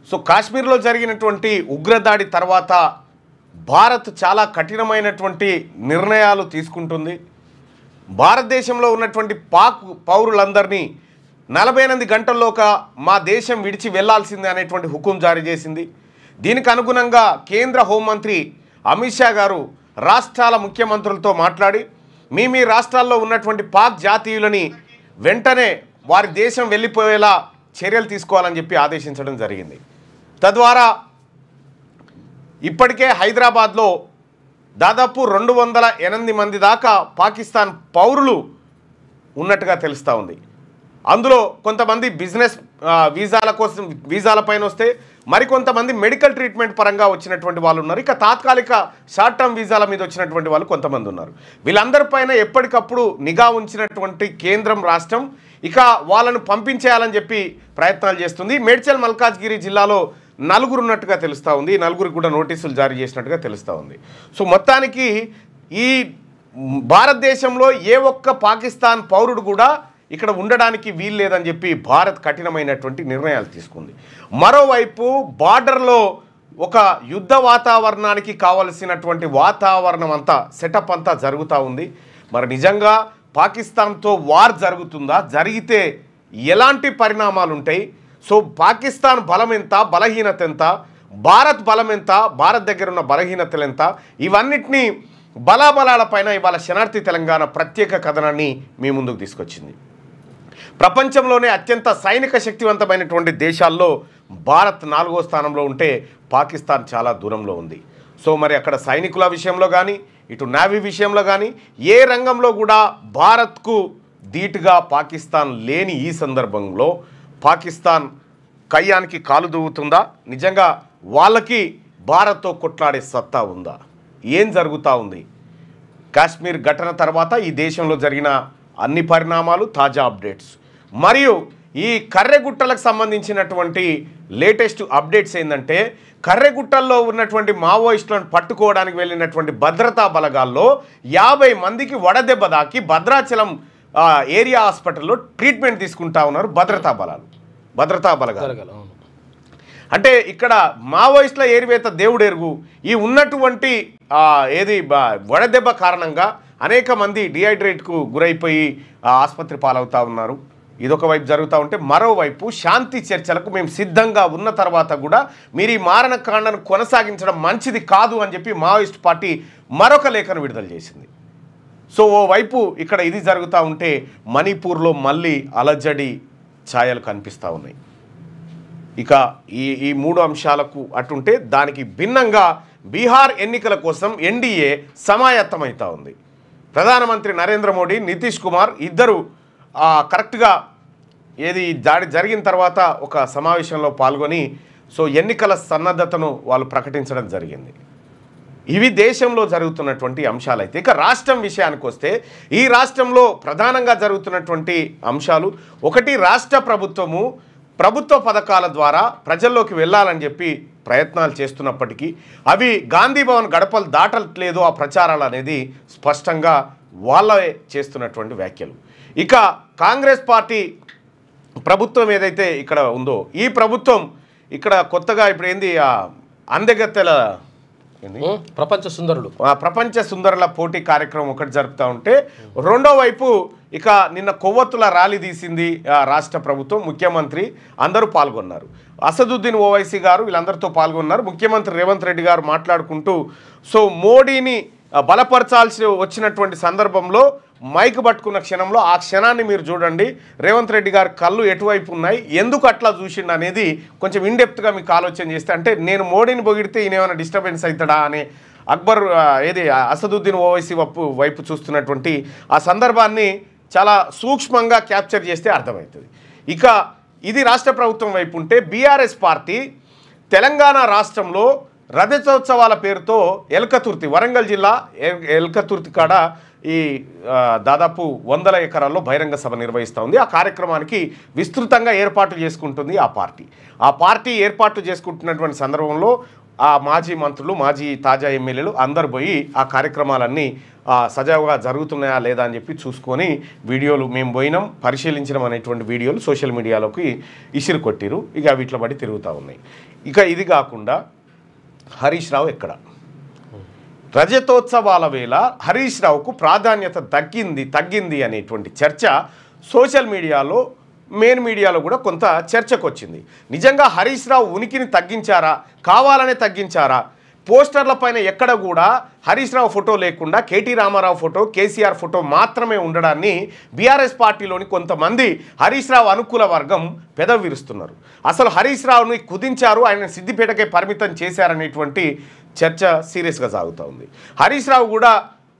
So కాశ్మీర్లో జరిగినటువంటి ఉగ్రదాడి తర్వాత భారత్ చాలా కఠినమైనటువంటి నిర్ణయాలు తీసుకుంటుంది. భారతదేశంలో ఉన్నటువంటి పాక్ పౌరులందరినీ 48 గంటల్లోగా మా దేశం విడిచి వెళ్లాల్సిందే అనేటువంటి హుకుం జారీ చేసింది. దీనికి అనుగుణంగా కేంద్ర హోంమంత్రి అమిత్ షా గారు రాష్ట్రాల ముఖ్యమంత్రులతో మాట్లాడి మీ రాష్ట్రాల్లో ఉన్నటువంటి పాక్ జాతీయులని వెంటనే వారి దేశం వెళ్ళిపోయేలా చర్యలు తీసుకోవాలని చెప్పి ఆదేశించడం జరిగింది. తద్వారా ఇప్పటికే హైదరాబాద్లో దాదాపు 208 మంది దాకా పాకిస్తాన్ పౌరులు ఉన్నట్టుగా తెలుస్తూ ఉంది. అందులో కొంతమంది బిజినెస్ వీసాల కోసం వీసాలపైన వస్తే మరికొంతమంది మెడికల్ ట్రీట్మెంట్ పరంగా వచ్చినటువంటి వాళ్ళు ఉన్నారు. ఇక తాత్కాలిక షార్ట్ టర్మ్ వీసాల మీద వచ్చినటువంటి వాళ్ళు కొంతమంది ఉన్నారు. వీళ్ళందరిపైన ఎప్పటికప్పుడు నిఘా ఉంచినటువంటి కేంద్రం రాష్ట్రం ఇక వాళ్ళను పంపించేయాలని చెప్పి ప్రయత్నాలు చేస్తుంది. మేడ్చల్ మల్కాజ్గిరి జిల్లాలో 4 ఉన్నట్టుగా తెలుస్తూ ఉంది. 4 కూడా నోటీసులు జారీ చేసినట్టుగా తెలుస్తూ ఉంది. సో మొత్తానికి ఈ భారతదేశంలో ఏ ఒక్క పాకిస్తాన్ పౌరుడు కూడా ఇక్కడ ఉండడానికి వీలు లేదని చెప్పి భారత్ కఠినమైనటువంటి నిర్ణయాలు తీసుకుంది. మరోవైపు బార్డర్లో ఒక యుద్ధ వాతావరణానికి కావలసినటువంటి వాతావరణం అంతా సెటప్ అంతా జరుగుతూ ఉంది. మరి నిజంగా పాకిస్తాన్తో వార్ జరుగుతుందా? జరిగితే ఎలాంటి పరిణామాలు ఉంటాయి? సో పాకిస్తాన్ బలం ఎంత, బలహీనత ఎంత, భారత్ బలం ఎంత, భారత్ దగ్గర ఉన్న బలహీనతలు ఎంత, ఇవన్నిటినీ బలాబలాలపైన ఇవాళ శనార్థి తెలంగాణ ప్రత్యేక కథనాన్ని మీ ముందుకు తీసుకొచ్చింది. ప్రపంచంలోనే అత్యంత సైనిక శక్తివంతమైనటువంటి దేశాల్లో భారత్ 4వ స్థానంలో ఉంటే పాకిస్తాన్ చాలా దూరంలో ఉంది. సో మరి అక్కడ సైనికుల విషయంలో కానీ ఇటు నేవీ విషయంలో కానీ ఏ రంగంలో కూడా భారత్కు ధీటుగా పాకిస్తాన్ లేని ఈ సందర్భంలో పాకిస్తాన్ కయ్యానికి కాలు దువ్వుతుందా? నిజంగా వాళ్ళకి భారత్తో కొట్లాడే సత్తా ఉందా? ఏం జరుగుతూ ఉంది? కాశ్మీర్ ఘటన తర్వాత ఈ దేశంలో జరిగిన అన్ని పరిణామాలు, తాజా అప్డేట్స్ మరియు ఈ కర్రెగుట్టలకు సంబంధించినటువంటి లేటెస్ట్ అప్డేట్స్ ఏంటంటే కర్రెగుట్టల్లో ఉన్నటువంటి మావోయిస్టులను పట్టుకోవడానికి వెళ్ళినటువంటి భద్రతా బలగాల్లో 50 మందికి వడదెబ్బ దాకి భద్రాచలం ఏరియా హాస్పిటల్లో ట్రీట్మెంట్ తీసుకుంటా ఉన్నారు భద్రతా బలగాలు. అంటే ఇక్కడ మావోయిస్టుల ఏరివేత దేవుడెరుగు. ఈ ఉన్నటువంటి వడదెబ్బ కారణంగా అనేక మంది డిహైడ్రేట్కు గురైపోయి ఆసుపత్రి పాలవుతూ ఉన్నారు. ఇదొక వైపు జరుగుతూ ఉంటే మరోవైపు శాంతి చర్చలకు మేము సిద్ధంగా ఉన్న తర్వాత కూడా మీరు ఈ మారణకాండను కొనసాగించడం మంచిది కాదు అని చెప్పి మావోయిస్ట్ పార్టీ మరొక లేఖను విడుదల చేసింది. సో ఓవైపు ఇక్కడ ఇది జరుగుతూ ఉంటే మణిపూర్లో మళ్ళీ అలజడి ఛాయలు కనిపిస్తూ ఉన్నాయి. ఇక ఈ 3 అంశాలకు అటుంటే దానికి భిన్నంగా బీహార్ ఎన్నికల కోసం ఎన్డీఏ సమాయత్తమవుతూ ఉంది. ప్రధానమంత్రి నరేంద్ర మోడీ, నితీష్ కుమార్ ఇద్దరు కరెక్ట్గా దాడి జరిగిన తర్వాత ఒక సమావేశంలో పాల్గొని సో ఎన్నికల సన్నద్ధతను వాళ్ళు ప్రకటించడం జరిగింది. ఇవి దేశంలో జరుగుతున్నటువంటి అంశాలైతే ఇక రాష్ట్రం విషయానికి వస్తే ఈ రాష్ట్రంలో ప్రధానంగా జరుగుతున్నటువంటి అంశాలు ఒకటి, రాష్ట్ర ప్రభుత్వ పథకాల ద్వారా ప్రజల్లోకి వెళ్ళాలని చెప్పి ప్రయత్నాలు చేస్తున్నప్పటికీ అవి గాంధీ భవన్ గడపలు దాటట్లేదు ఆ ప్రచారాలు అనేది స్పష్టంగా వాళ్ళే చేస్తున్నటువంటి వ్యాఖ్యలు. ఇక కాంగ్రెస్ పార్టీ ప్రభుత్వం ఏదైతే ఇక్కడ ఉందో ఈ ప్రభుత్వం ఇక్కడ కొత్తగా ఇప్పుడు అందగత్తెల ప్రపంచ సుందరుల పోటీ కార్యక్రమం ఒకటి జరుపుతూ ఉంటే రెండో వైపు ఇక నిన్న కొవ్వొత్తుల ర్యాలీ తీసింది రాష్ట్ర ప్రభుత్వం. ముఖ్యమంత్రి అందరూ పాల్గొన్నారు. అసదుద్దీన్ ఓవైసీ గారు వీళ్ళందరితో పాల్గొన్నారు. ముఖ్యమంత్రి రేవంత్ రెడ్డి గారు మాట్లాడుకుంటూ సో మోడీని బలపరచాల్సి వచ్చినటువంటి సందర్భంలో మైక్ పట్టుకున్న క్షణంలో ఆ క్షణాన్ని మీరు చూడండి. రేవంత్ రెడ్డి గారి కళ్ళు ఎటువైపు ఉన్నాయి, ఎందుకు అట్లా చూసిండు అనేది కొంచెం ఇన్డెప్త్గా మీకు ఆలోచన చేస్తే అంటే నేను మోడీని పొగిడితే ఈయన ఏమైనా డిస్టర్బెన్స్ అవుతాడా అని అసదుద్దీన్ ఓవైసీ వైపు చూస్తున్నటువంటి ఆ సందర్భాన్ని చాలా సూక్ష్మంగా క్యాప్చర్ చేస్తే అర్థమవుతుంది. ఇక ఇది రాష్ట్ర ప్రభుత్వం వైపు ఉంటే బీఆర్ఎస్ పార్టీ తెలంగాణ రాష్ట్రంలో రథోత్సవాల పేరుతో ఎల్కతుర్తి, వరంగల్ జిల్లా ఎల్కతుర్తి కాడ ఈ దాదాపు 100 ఎకరాల్లో బహిరంగ సభ నిర్వహిస్తూ ఉంది. ఆ కార్యక్రమానికి విస్తృతంగా ఏర్పాట్లు చేసుకుంటుంది ఆ పార్టీ ఏర్పాట్లు చేసుకుంటున్నటువంటి సందర్భంలో ఆ మాజీ మంత్రులు, మాజీ తాజా ఎమ్మెల్యేలు అందరు పోయి ఆ కార్యక్రమాలన్నీ సజావుగా జరుగుతున్నాయా లేదా అని చెప్పి చూసుకొని వీడియోలు మేము పోయినాం పరిశీలించడం అనేటువంటి వీడియోలు సోషల్ మీడియాలోకి ఇసిరు కొట్టిరు. ఇక వీటిలో బట్టి తిరుగుతూ ఉన్నాయి. ఇక ఇది కాకుండా హరీష్ రావు ఎక్కడ రజతోత్సవాల వేళ హరీష్ రావుకు ప్రాధాన్యత తగ్గింది అనేటువంటి చర్చ సోషల్ మీడియాలో మెయిన్ మీడియాలో కూడా కొంత చర్చకు వచ్చింది. నిజంగా హరీష్ రావు ఉనికిని తగ్గించారా, కావాలనే తగ్గించారా? పోస్టర్ల పైన ఎక్కడ కూడా హరీష్ రావు ఫోటో లేకుండా కేటీ రామారావు ఫోటో, కేసీఆర్ ఫోటో మాత్రమే ఉండడాన్ని బీఆర్ఎస్ పార్టీలోని కొంతమంది హరీష్ రావు అనుకూల వర్గం పెదవిరుస్తున్నారు. అసలు హరీష్ రావుని కుదించారు, ఆయన సిద్దిపేటకే పరిమితం చేశారనేటువంటి చర్చ సీరియస్గా సాగుతూ ఉంది. హరీష్ రావు కూడా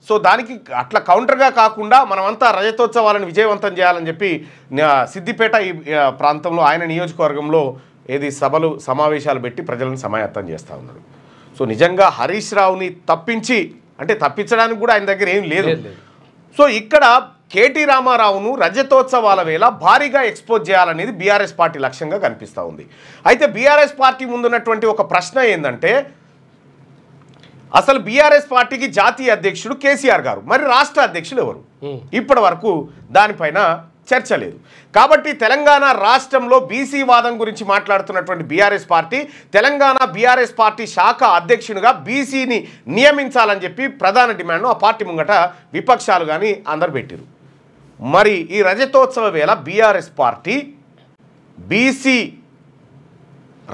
సో దానికి అట్లా కౌంటర్గా కాకుండా మనమంతా రజతోత్సవాలను విజయవంతం చేయాలని చెప్పి సిద్దిపేట ఈ ప్రాంతంలో ఆయన నియోజకవర్గంలో ఏది సభలు సమావేశాలు పెట్టి ప్రజలను సమాయత్తం చేస్తూ ఉన్నారు. సో నిజంగా హరీష్ రావుని తప్పించడానికి కూడా ఆయన దగ్గర ఏం లేదు. సో ఇక్కడ కేటీ రామారావును రజతోత్సవాల వేళ భారీగా ఎక్స్పోజ్ చేయాలనేది బీఆర్ఎస్ పార్టీ లక్ష్యంగా కనిపిస్తూ ఉంది. అయితే బీఆర్ఎస్ పార్టీ ముందున్నటువంటి ఒక ప్రశ్న ఏంటంటే అసలు బీఆర్ఎస్ పార్టీకి జాతీయ అధ్యక్షుడు కేసీఆర్ గారు, మరి రాష్ట్ర అధ్యక్షులు ఎవరు? ఇప్పటి వరకు దానిపైన చర్చ లేదు. కాబట్టి తెలంగాణ రాష్ట్రంలో బీసీ వాదం గురించి మాట్లాడుతున్నటువంటి BRS party Telangana BRS party శాఖ అధ్యక్షునిగా బీసీని నియమించాలని చెప్పి ప్రధాన డిమాండ్ను ఆ పార్టీ ముంగట విపక్షాలు కానీ అందరు పెట్టారు. మరి ఈ రజతోత్సవ వేళ బీఆర్ఎస్ పార్టీ బీసీ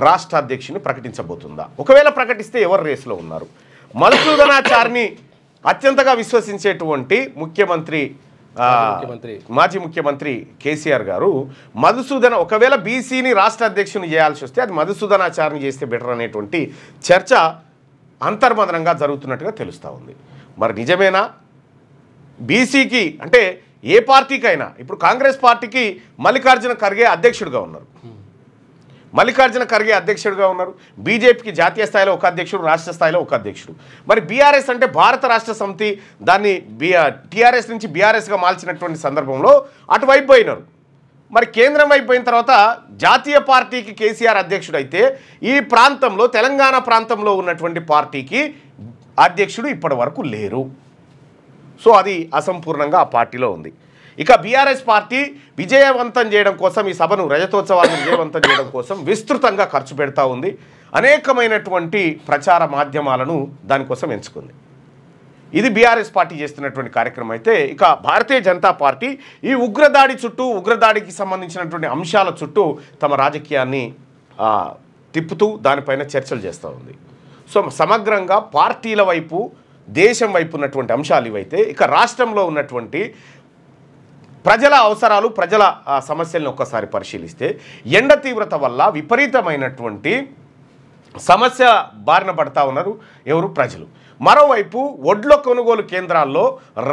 రాష్ట్ర అధ్యక్షుని ప్రకటించబోతుందా? ఒకవేళ ప్రకటిస్తే ఎవరు రేసులో ఉన్నారు? మధుసూదనాచారిని అత్యంతగా విశ్వసించేటువంటి మాజీ ముఖ్యమంత్రి కేసీఆర్ గారు ఒకవేళ బీసీని రాష్ట్ర అధ్యక్షుని చేయాల్సి వస్తే అది మధుసూదనాచారిని చేస్తే బెటర్ అనేటువంటి చర్చ అంతర్మదనంగా జరుగుతున్నట్టుగా తెలుస్తూ ఉంది. మరి నిజమేనా? బీసీకి అంటే ఏ పార్టీకైనా ఇప్పుడు కాంగ్రెస్ పార్టీకి మల్లికార్జున ఖర్గే అధ్యక్షుడిగా ఉన్నారు, బీజేపీకి జాతీయ స్థాయిలో ఒక అధ్యక్షుడు, రాష్ట్ర స్థాయిలో ఒక అధ్యక్షుడు. మరి బీఆర్ఎస్ అంటే భారత రాష్ట్ర సమితి దాన్ని టీఆర్ఎస్ నుంచి బీఆర్ఎస్గా మార్చినటువంటి సందర్భంలో అటువైపు పోయినారు. మరి కేంద్రం వైపు పోయిన తర్వాత జాతీయ పార్టీకి కేసీఆర్ అధ్యక్షుడు అయితే ఈ ప్రాంతంలో తెలంగాణ ప్రాంతంలో ఉన్నటువంటి పార్టీకి అధ్యక్షుడు ఇప్పటి వరకు లేరు. సో అది అసంపూర్ణంగా ఆ పార్టీలో ఉంది. ఇక బీఆర్ఎస్ పార్టీ విజయవంతం చేయడం కోసం ఈ సభను రజతోత్సవాలను విజయవంతం చేయడం కోసం విస్తృతంగా ఖర్చు పెడతా ఉంది. అనేకమైనటువంటి ప్రచార మాధ్యమాలను దానికోసం ఎంచుకుంది. ఇది బీఆర్ఎస్ పార్టీ చేస్తున్నటువంటి కార్యక్రమం. అయితే ఇక భారతీయ జనతా పార్టీ ఈ ఉగ్రదాడికి సంబంధించినటువంటి అంశాల చుట్టూ తమ రాజకీయాన్ని తిప్పుతూ దానిపైన చర్చలు చేస్తూ ఉంది. సో సమగ్రంగా పార్టీల వైపు దేశం వైపు ఉన్నటువంటి అంశాలు ఇవైతే ఇక రాష్ట్రంలో ఉన్నటువంటి ప్రజల అవసరాలు ప్రజల సమస్యలను ఒక్కసారి పరిశీలిస్తే ఎండ తీవ్రత వల్ల విపరీతమైనటువంటి సమస్య బారిన పడతా ఉన్నారు ఎవరు? ప్రజలు. మరోవైపు వడ్ల కొనుగోలు కేంద్రాల్లో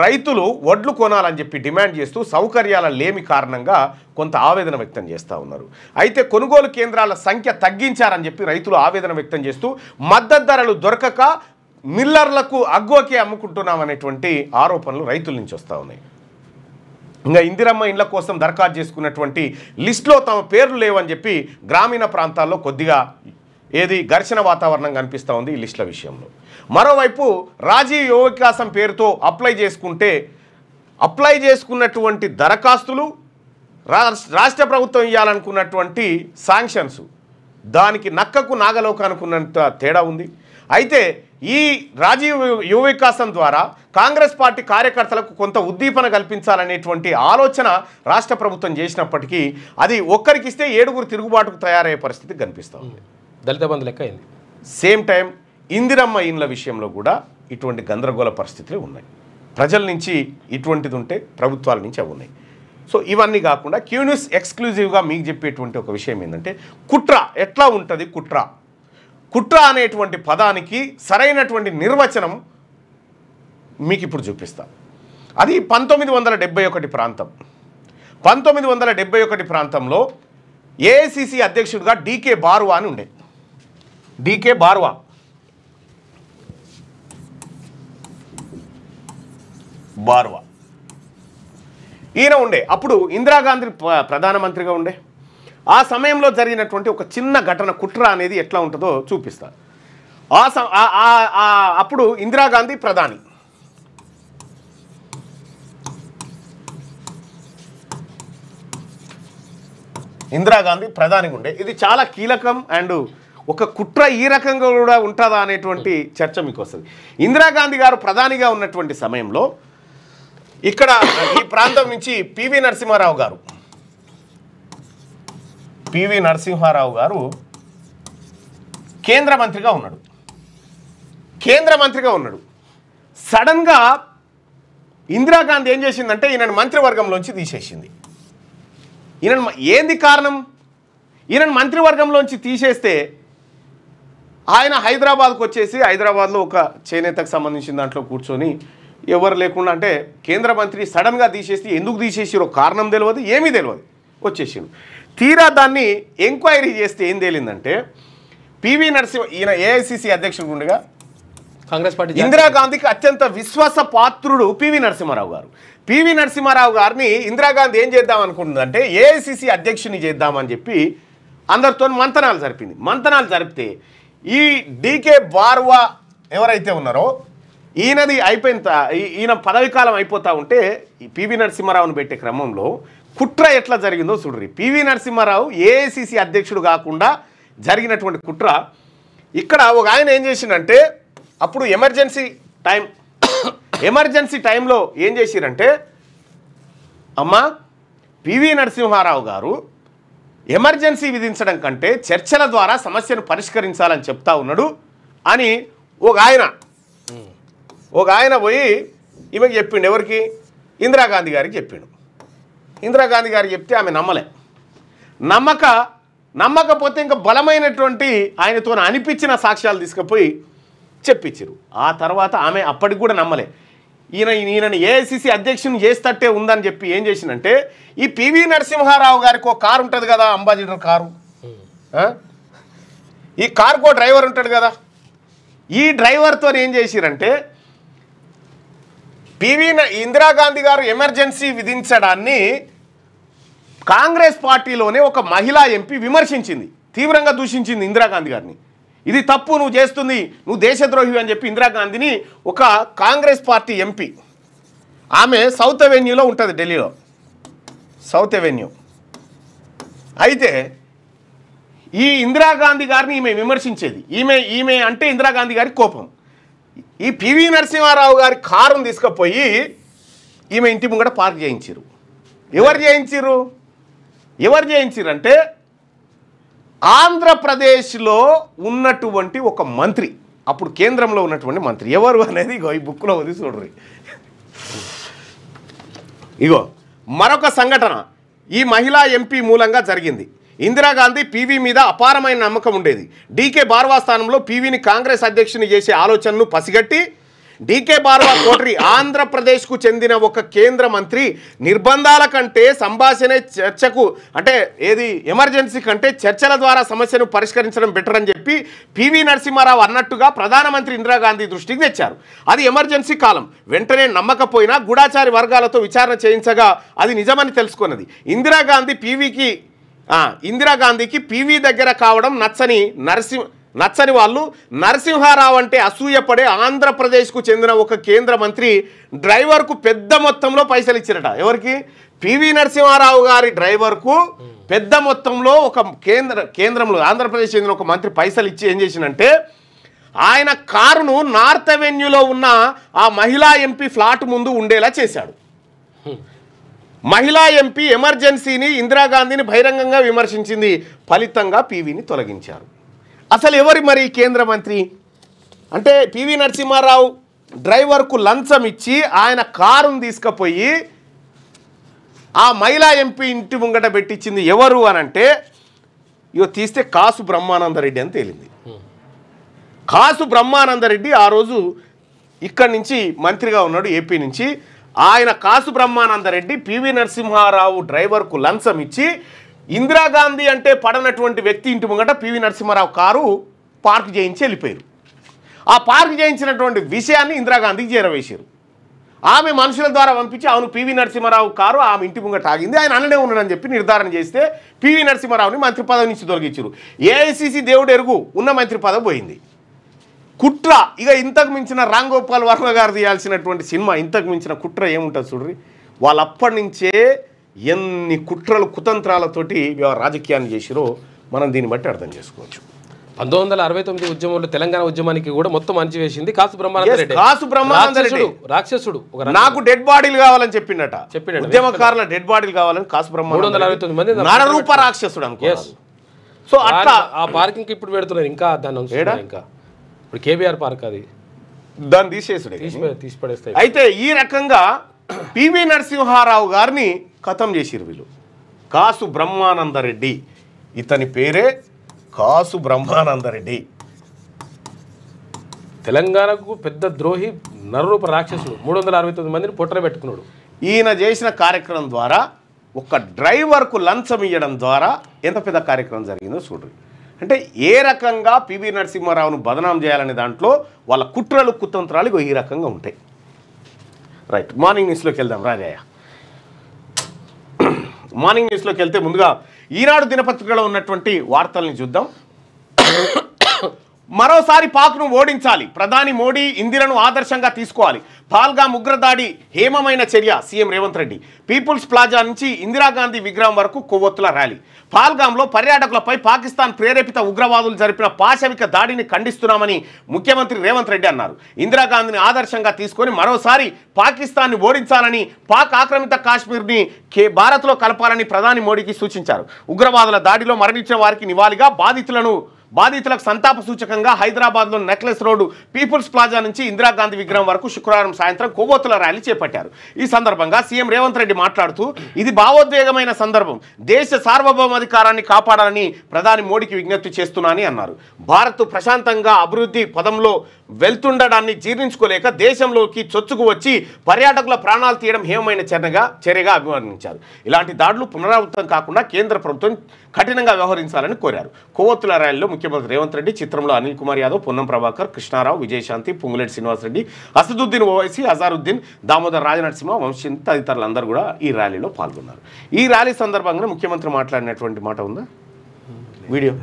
రైతులు వడ్లు కొనాలని చెప్పి డిమాండ్ చేస్తూ సౌకర్యాల లేమి కారణంగా కొంత ఆవేదన వ్యక్తం చేస్తూ ఉన్నారు. అయితే కొనుగోలు కేంద్రాల సంఖ్య తగ్గించారని చెప్పి రైతులు ఆవేదన వ్యక్తం చేస్తూ మద్దతు ధరలు దొరకక మిల్లర్లకు అగ్గోకే అమ్ముకుంటున్నామనేటువంటి ఆరోపణలు రైతుల నుంచి వస్తూ ఉన్నాయి. ఇంకా ఇందిరమ్మ ఇండ్ల కోసం దరఖాస్తు చేసుకున్నటువంటి లిస్టులో తమ పేర్లు లేవని చెప్పి గ్రామీణ ప్రాంతాల్లో కొద్దిగా ఘర్షణ వాతావరణం కనిపిస్తూ ఉంది ఈ లిస్టుల విషయంలో. మరోవైపు రాజీవ్ యువ వికాసం పేరుతో అప్లై చేసుకున్నటువంటి దరఖాస్తులు రాష్ట్ర ప్రభుత్వం ఇవ్వాలనుకున్నటువంటి శాంక్షన్స్ దానికి నక్కకు నాగలోకానుకున్నంత తేడా ఉంది. అయితే ఈ రాజీవ్ యువ వికాసం ద్వారా కాంగ్రెస్ పార్టీ కార్యకర్తలకు కొంత ఉద్దీపన కల్పించాలనేటువంటి ఆలోచన రాష్ట్ర ప్రభుత్వం చేసినప్పటికీ అది ఒక్కరికిస్తే 7 తిరుగుబాటుకు తయారయ్యే పరిస్థితి కనిపిస్తూ ఉంది. దళిత బంధు లెక్క అయింది. సేమ్ టైం ఇందిరమ్మ ఇండ్ల విషయంలో కూడా ఇటువంటి గందరగోళ పరిస్థితులే ఉన్నాయి. ప్రజల నుంచి ఇటువంటిది ఉంటే ప్రభుత్వాల నుంచి అవి ఉన్నాయి. సో ఇవన్నీ కాకుండా క్యూ న్యూస్ ఎక్స్క్లూజివ్గా మీకు చెప్పేటువంటి ఒక విషయం ఏంటంటే కుట్ర ఎట్లా ఉంటుంది? కుట్ర అనేటువంటి పదానికి సరైనటువంటి నిర్వచనం మీకు ఇప్పుడు చూపిస్తా. అది 1971 ప్రాంతం. 1971 ప్రాంతంలో ఏఐసిసి అధ్యక్షుడిగా డీకే బారువా అని ఉండే. డీకే బారువా ఈయన ఉండే. అప్పుడు ఇందిరాగాంధీ ప్రధానమంత్రిగా ఉండే. ఆ సమయంలో జరిగినటువంటి ఒక చిన్న ఘటన కుట్ర అనేది ఎట్లా ఉంటుందో చూపిస్తా. అప్పుడు ఇందిరాగాంధీ ప్రధాని. ఇందిరాగాంధీ ప్రధానిగా ఉండే. ఇది చాలా కీలకం అండ్ ఒక కుట్ర ఈ రకంగా కూడా ఉంటుందా అనేటువంటి చర్చ మీకు వస్తుంది. ఇందిరాగాంధీ గారు ప్రధానిగా ఉన్నటువంటి సమయంలో ఇక్కడ ఈ ప్రాంతం నుంచి పివి నరసింహారావు గారు కేంద్ర మంత్రిగా ఉన్నాడు. సడన్గా ఇందిరాగాంధీ ఏం చేసిందంటే ఈయన మంత్రివర్గంలోంచి తీసేసింది. ఏంది కారణం? ఈయన మంత్రివర్గంలోంచి తీసేస్తే ఆయన హైదరాబాద్కు వచ్చేసి హైదరాబాద్లో ఒక చేనేతకు సంబంధించిన దాంట్లో కూర్చొని ఎవరు లేకుండా అంటే కేంద్ర మంత్రి సడన్గా తీసేసి ఎందుకు తీసేసిరో కారణం తెలియదు, ఏమీ తెలియదు, వచ్చేసిండు. తీరా దాన్ని ఎంక్వైరీ చేస్తే ఏం తేలిందంటే పివి నరసింహ ఈయన ఏఐసిసి అధ్యక్షుడు ఉండగా కాంగ్రెస్ పార్టీ ఇందిరాగాంధీకి అత్యంత విశ్వాస పాత్రుడు పివి నరసింహారావు గారు. పివి నరసింహారావు గారిని ఇందిరాగాంధీ ఏం చేద్దాం అనుకుంటుందంటే ఏఐసిసి అధ్యక్షుని చేద్దామని చెప్పి అందరితో మంతనాలు జరిపితే ఈ డీకే బార్వా ఎవరైతే ఉన్నారో ఈయనది ఈయన పదవి కాలం అయిపోతూ ఉంటే ఈ పివి నరసింహారావుని పెట్టే క్రమంలో కుట్ర ఎట్లా జరిగిందో చూడ్రి. పివి నరసింహారావు ఏఐసిసి అధ్యక్షుడు కాకుండా జరిగినటువంటి కుట్ర ఇక్కడ ఒక ఆయన ఏం చేసిండంటే అప్పుడు ఎమర్జెన్సీ టైంలో ఏం చేసిరంటే అమ్మా పివి నరసింహారావు గారు ఎమర్జెన్సీ విధించడం కంటే చర్చల ద్వారా సమస్యను పరిష్కరించాలని చెప్తా ఉన్నాడు అని ఒక ఆయన పోయి ఈమెకి చెప్పిండు. ఎవరికి? ఇందిరాగాంధీ గారికి చెప్పిండు. ఇందిరాగాంధీ గారికి చెప్తే ఆమె నమ్మకపోతే ఇంకా బలమైనటువంటి ఆయనతో అనిపించిన సాక్ష్యాలు తీసుకుపోయి చెప్పించారు. ఆ తర్వాత ఆమె అప్పటికి కూడా నమ్మలే. ఈయనని ఏఐసిసి అధ్యక్షుని చేస్తట్టే ఉందని చెప్పి ఏం చేసిందంటే ఈ పివి నరసింహారావు గారికి ఒక కారు ఉంటుంది కదా, అంబాసిడర్ కారు, ఈ కారుకో డ్రైవర్ ఉంటాడు కదా, ఈ డ్రైవర్తో ఏం చేసిరంటే ఇందిరాగాంధీ గారు ఎమర్జెన్సీ విధించడాన్ని కాంగ్రెస్ పార్టీలోనే ఒక మహిళా ఎంపీ విమర్శించింది, తీవ్రంగా దూషించింది ఇందిరాగాంధీ గారిని. ఇది తప్పు, నువ్వు చేస్తుంది, నువ్వు దేశద్రోహి అని చెప్పి ఇందిరాగాంధీని ఒక కాంగ్రెస్ పార్టీ ఎంపీ, ఆమె సౌత్ అవెన్యూలో ఉంటుంది, ఢిల్లీలో సౌత్ అవెన్యూ. అయితే ఈ ఇందిరాగాంధీ గారిని ఈమె విమర్శించేది. ఈమె అంటే ఇందిరాగాంధీ గారి కోపం. ఈ పివి నరసింహారావు గారి కారును తీసుకుపోయి ఈమె ఇంటి ముంగట పార్క్ చేయించారు. ఎవరు చేయించారు అంటే ఆంధ్రప్రదేశ్లో ఉన్నటువంటి ఒక మంత్రి, అప్పుడు కేంద్రంలో ఉన్నటువంటి మంత్రి ఎవరు అనేది ఈ బుక్లో ఉంది చూడండి. మరొక సంఘటన ఈ మహిళా ఎంపీ మూలంగా జరిగింది. ఇందిరాగాంధీ పివి మీద అపారమైన నమ్మకం ఉండేది. డీకే బార్వా స్థానంలో పివిని కాంగ్రెస్ అధ్యక్షుని చేసే ఆలోచనను పసిగట్టి డీకే బార్వా కోటరి ఆంధ్రప్రదేశ్కు చెందిన ఒక కేంద్ర మంత్రి నిర్బంధాల కంటే సంభాషణ చర్చకు అంటే ఎమర్జెన్సీ కంటే చర్చల ద్వారా సమస్యను పరిష్కరించడం బెటర్ అని చెప్పి పివి నరసింహారావు అన్నట్టుగా ప్రధానమంత్రి ఇందిరాగాంధీ దృష్టికి తెచ్చారు. అది ఎమర్జెన్సీ కాలం. వెంటనే నమ్మకపోయినా గూఢాచారి వర్గాలతో విచారణ చేయించగా అది నిజమని తెలుసుకున్నది. ఇందిరాగాంధీకి పివి దగ్గర కావడం నచ్చని వాళ్ళు నరసింహారావు అంటే అసూయపడే ఆంధ్రప్రదేశ్కు చెందిన ఒక కేంద్ర మంత్రి డ్రైవర్కు పెద్ద మొత్తంలో పైసలు ఇచ్చారట. ఎవరికి? పివి నరసింహారావు గారి డ్రైవర్కు పెద్ద మొత్తంలో ఒక కేంద్రంలో ఆంధ్రప్రదేశ్ చెందిన ఒక మంత్రి పైసలు ఇచ్చి ఏం చేసినంటే ఆయన కారును నార్త్ అవెన్యూలో ఉన్న ఆ మహిళా ఎంపీ ఫ్లాట్ ముందు ఉండేలా చేశాడు. మహిళా ఎంపీ ఎమర్జెన్సీని ఇందిరాగాంధీని బహిరంగంగా విమర్శించింది. ఫలితంగా పివిని తొలగించారు. అసలు ఎవరి మరి కేంద్ర మంత్రి అంటే పివి నరసింహారావు డ్రైవర్కు లంచం ఇచ్చి ఆయన కారును తీసుకుపోయి ఆ మహిళా ఎంపీ ఇంటి ముంగట పెట్టించింది ఎవరు అని అంటే తీస్తే కాసు బ్రహ్మానందరెడ్డి అని తేలింది. కాసు బ్రహ్మానందరెడ్డి ఆ రోజు ఇక్కడి నుంచి మంత్రిగా ఉన్నాడు, ఏపీ నుంచి. ఆయన కాసు బ్రహ్మానందరెడ్డి పివి నరసింహారావు డ్రైవర్కు లంచం ఇచ్చి ఇందిరాగాంధీ అంటే పడనటువంటి వ్యక్తి ఇంటి ముంగట పివి నరసింహారావు కారు పార్క్ చేయించి వెళ్ళిపోయారు. ఆ పార్క్ చేయించినటువంటి విషయాన్ని ఇందిరాగాంధీకి చేరవేశారు. ఆమె మనుషుల ద్వారా పంపించి అవును పివి నరసింహారావు కారు ఆమె ఇంటి ముంగట ఆగింది, ఆయన అన్ననే ఉన్నాడని చెప్పి నిర్ధారణ చేస్తే పివి నరసింహారావుని మంత్రి పదవి నుంచి తొలగించారు. ఏఐసిసి దేవుడు ఎరుగు ఉన్న మంత్రి పదవి పోయింది. కుట్ర ఇక ఇంతకు మించిన రామ్ గోపాల్ వర్మ గారు తీయాల్సినటువంటి సినిమా ఇంతకు మించిన కుట్ర ఏముంటుంది చూడ్రి. వాళ్ళు అప్పటి నుంచే ఎన్ని కుట్రలు కుతంత్రాలతోటి రాజకీయాన్ని చేసిరో మనం దీన్ని బట్టి అర్థం చేసుకోవచ్చు. 1969 ఉద్యమంలో తెలంగాణ ఉద్యమానికి కూడా మొత్తం అణచివేసింది కాసు బ్రహ్మానందరెడ్డి. రాక్షసుడు నాకు డెడ్ బాడీలు కావాలని చెప్పిండట. ఉద్యమకారుల డెడ్ బాడీలు కావాలని కాసు బ్రహ్మానందరెడ్డి 369 మంది నరరూప రాక్షసుడు అనుకున్నారు. సో అట్లా ఆ పార్కింగ్ ఇప్పుడు పెడుతున్నారు. ఇంకా దాన్ని ఇంకా ఇప్పుడు కేబీఆర్ పార్క్ అది దాన్ని తీసిపడేస్తాయి. అయితే ఈ రకంగా పివి నరసింహారావు గారిని ఖతం చేసిరు వీళ్ళు. కాసు బ్రహ్మానందరెడ్డి, ఇతని పేరే కాసు బ్రహ్మానందరెడ్డి. తెలంగాణకు పెద్ద ద్రోహి, నరరూప రాక్షసుడు. 369 మందిని పొట్టన పెట్టుకున్నాడు. ఈయన చేసిన కార్యక్రమం ద్వారా ఒక డ్రైవర్కు లంచం ఇవ్వడం ద్వారా ఎంత పెద్ద కార్యక్రమం జరిగిందో చూడండి. అంటే ఏ రకంగా పివి నరసింహారావును బదనాం చేయాలనే దాంట్లో వాళ్ళ కుట్రలు కుతంత్రాలు ఈ రకంగా ఉంటాయి. రైట్, మార్నింగ్ న్యూస్లోకి వెళ్దాం రాజయ్య. మార్నింగ్ న్యూస్లోకి వెళ్తే ముందుగా ఈనాడు దినపత్రికలో ఉన్నటువంటి వార్తల్ని చూద్దాం. మరోసారి పాక్ను ఓడించాలి, ప్రధాని మోడీ ఇందిరను ఆదర్శంగా తీసుకోవాలి. పాల్గాం ఉగ్రదాడి హేమమైన చర్య, CM Revanth Reddy. People's Plaza నుంచి ఇందిరాగాంధీ విగ్రహం వరకు కొవ్వొత్తుల ర్యాలీ. పాల్గాంలో పర్యాటకులపై పాకిస్తాన్ ప్రేరేపిత ఉగ్రవాదులు జరిపిన పాశవిక దాడిని ఖండిస్తున్నామని ముఖ్యమంత్రి రేవంత్ రెడ్డి అన్నారు. ఇందిరాగాంధీని ఆదర్శంగా తీసుకొని మరోసారి పాకిస్తాన్ని ఓడించాలని, పాక్ ఆక్రమిత కాశ్మీర్ని భారత్లో కలపాలని ప్రధాని మోడీకి సూచించారు. ఉగ్రవాదుల దాడిలో మరణించిన వారికి నివాళిగా బాధితులకు సంతాప సూచకంగా హైదరాబాద్లో నెక్లెస్ రోడ్డు పీపుల్స్ ప్లాజా నుంచి ఇందిరాగాంధీ విగ్రహం వరకు శుక్రవారం సాయంత్రం కొవ్వొత్తుల ర్యాలీ చేపట్టారు. ఈ సందర్భంగా సీఎం రేవంత్ రెడ్డి మాట్లాడుతూ, ఇది భావోద్వేగమైన సందర్భం, దేశ సార్వభౌమాధికారాన్ని కాపాడాలని ప్రధాని మోడీకి విజ్ఞప్తి చేస్తున్నానని అన్నారు. భారత్ ప్రశాంతంగా అభివృద్ధి పదంలో వెళ్తుండడాన్ని జీర్ణించుకోలేక దేశంలోకి చొచ్చుకు వచ్చి పర్యాటకుల ప్రాణాలు తీయడం హేమమైన చర్యగా అభివర్ణించారు. ఇలాంటి దాడులు పునరావృతం కాకుండా కేంద్ర ప్రభుత్వం కఠినంగా వ్యవహరించాలని కోరారు. కొవ్వొత్తుల ర్యాలీలో ముఖ్యమంత్రి రేవంత్ రెడ్డి, చిత్రంలో అనిల్ కుమార్ యాదవ్, పొన్నం ప్రభాకర్, కృష్ణారావు, విజయశాంతి, పొంగులేటి శ్రీనివాసరెడ్డి, అసదుద్దీన్ ఓవైసీ, అజారుద్దీన్, దామోదర్ రాజనరసింహ, వంశీ తదితరులందరూ కూడా ఈ ర్యాలీలో పాల్గొన్నారు. ఈ ర్యాలీ సందర్భంగా ముఖ్యమంత్రి మాట్లాడినటువంటి మాట ఉందా? వీడియో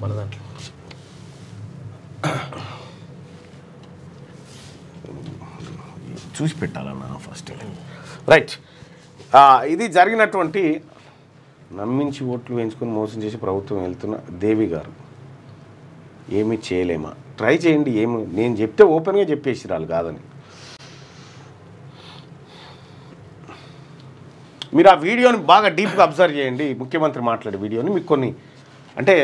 మన దాంట్లో చూసి పెట్టాలన్నా ఫస్ట్. రైట్, ఇది జరిగినటువంటి నమ్మించి ఓట్లు వేయించుకొని మోసం చేసి ప్రభుత్వం వెళ్తున్న దేవి గారు ఏమీ చేయలేమా? ట్రై చేయండి. నేను చెప్తే ఓపెన్గా చెప్పేసి రాలి కాదని. మీరు ఆ వీడియోని బాగా డీప్గా అబ్జర్వ్ చేయండి. ముఖ్యమంత్రి మాట్లాడే వీడియోని మీకు కొన్ని, అంటే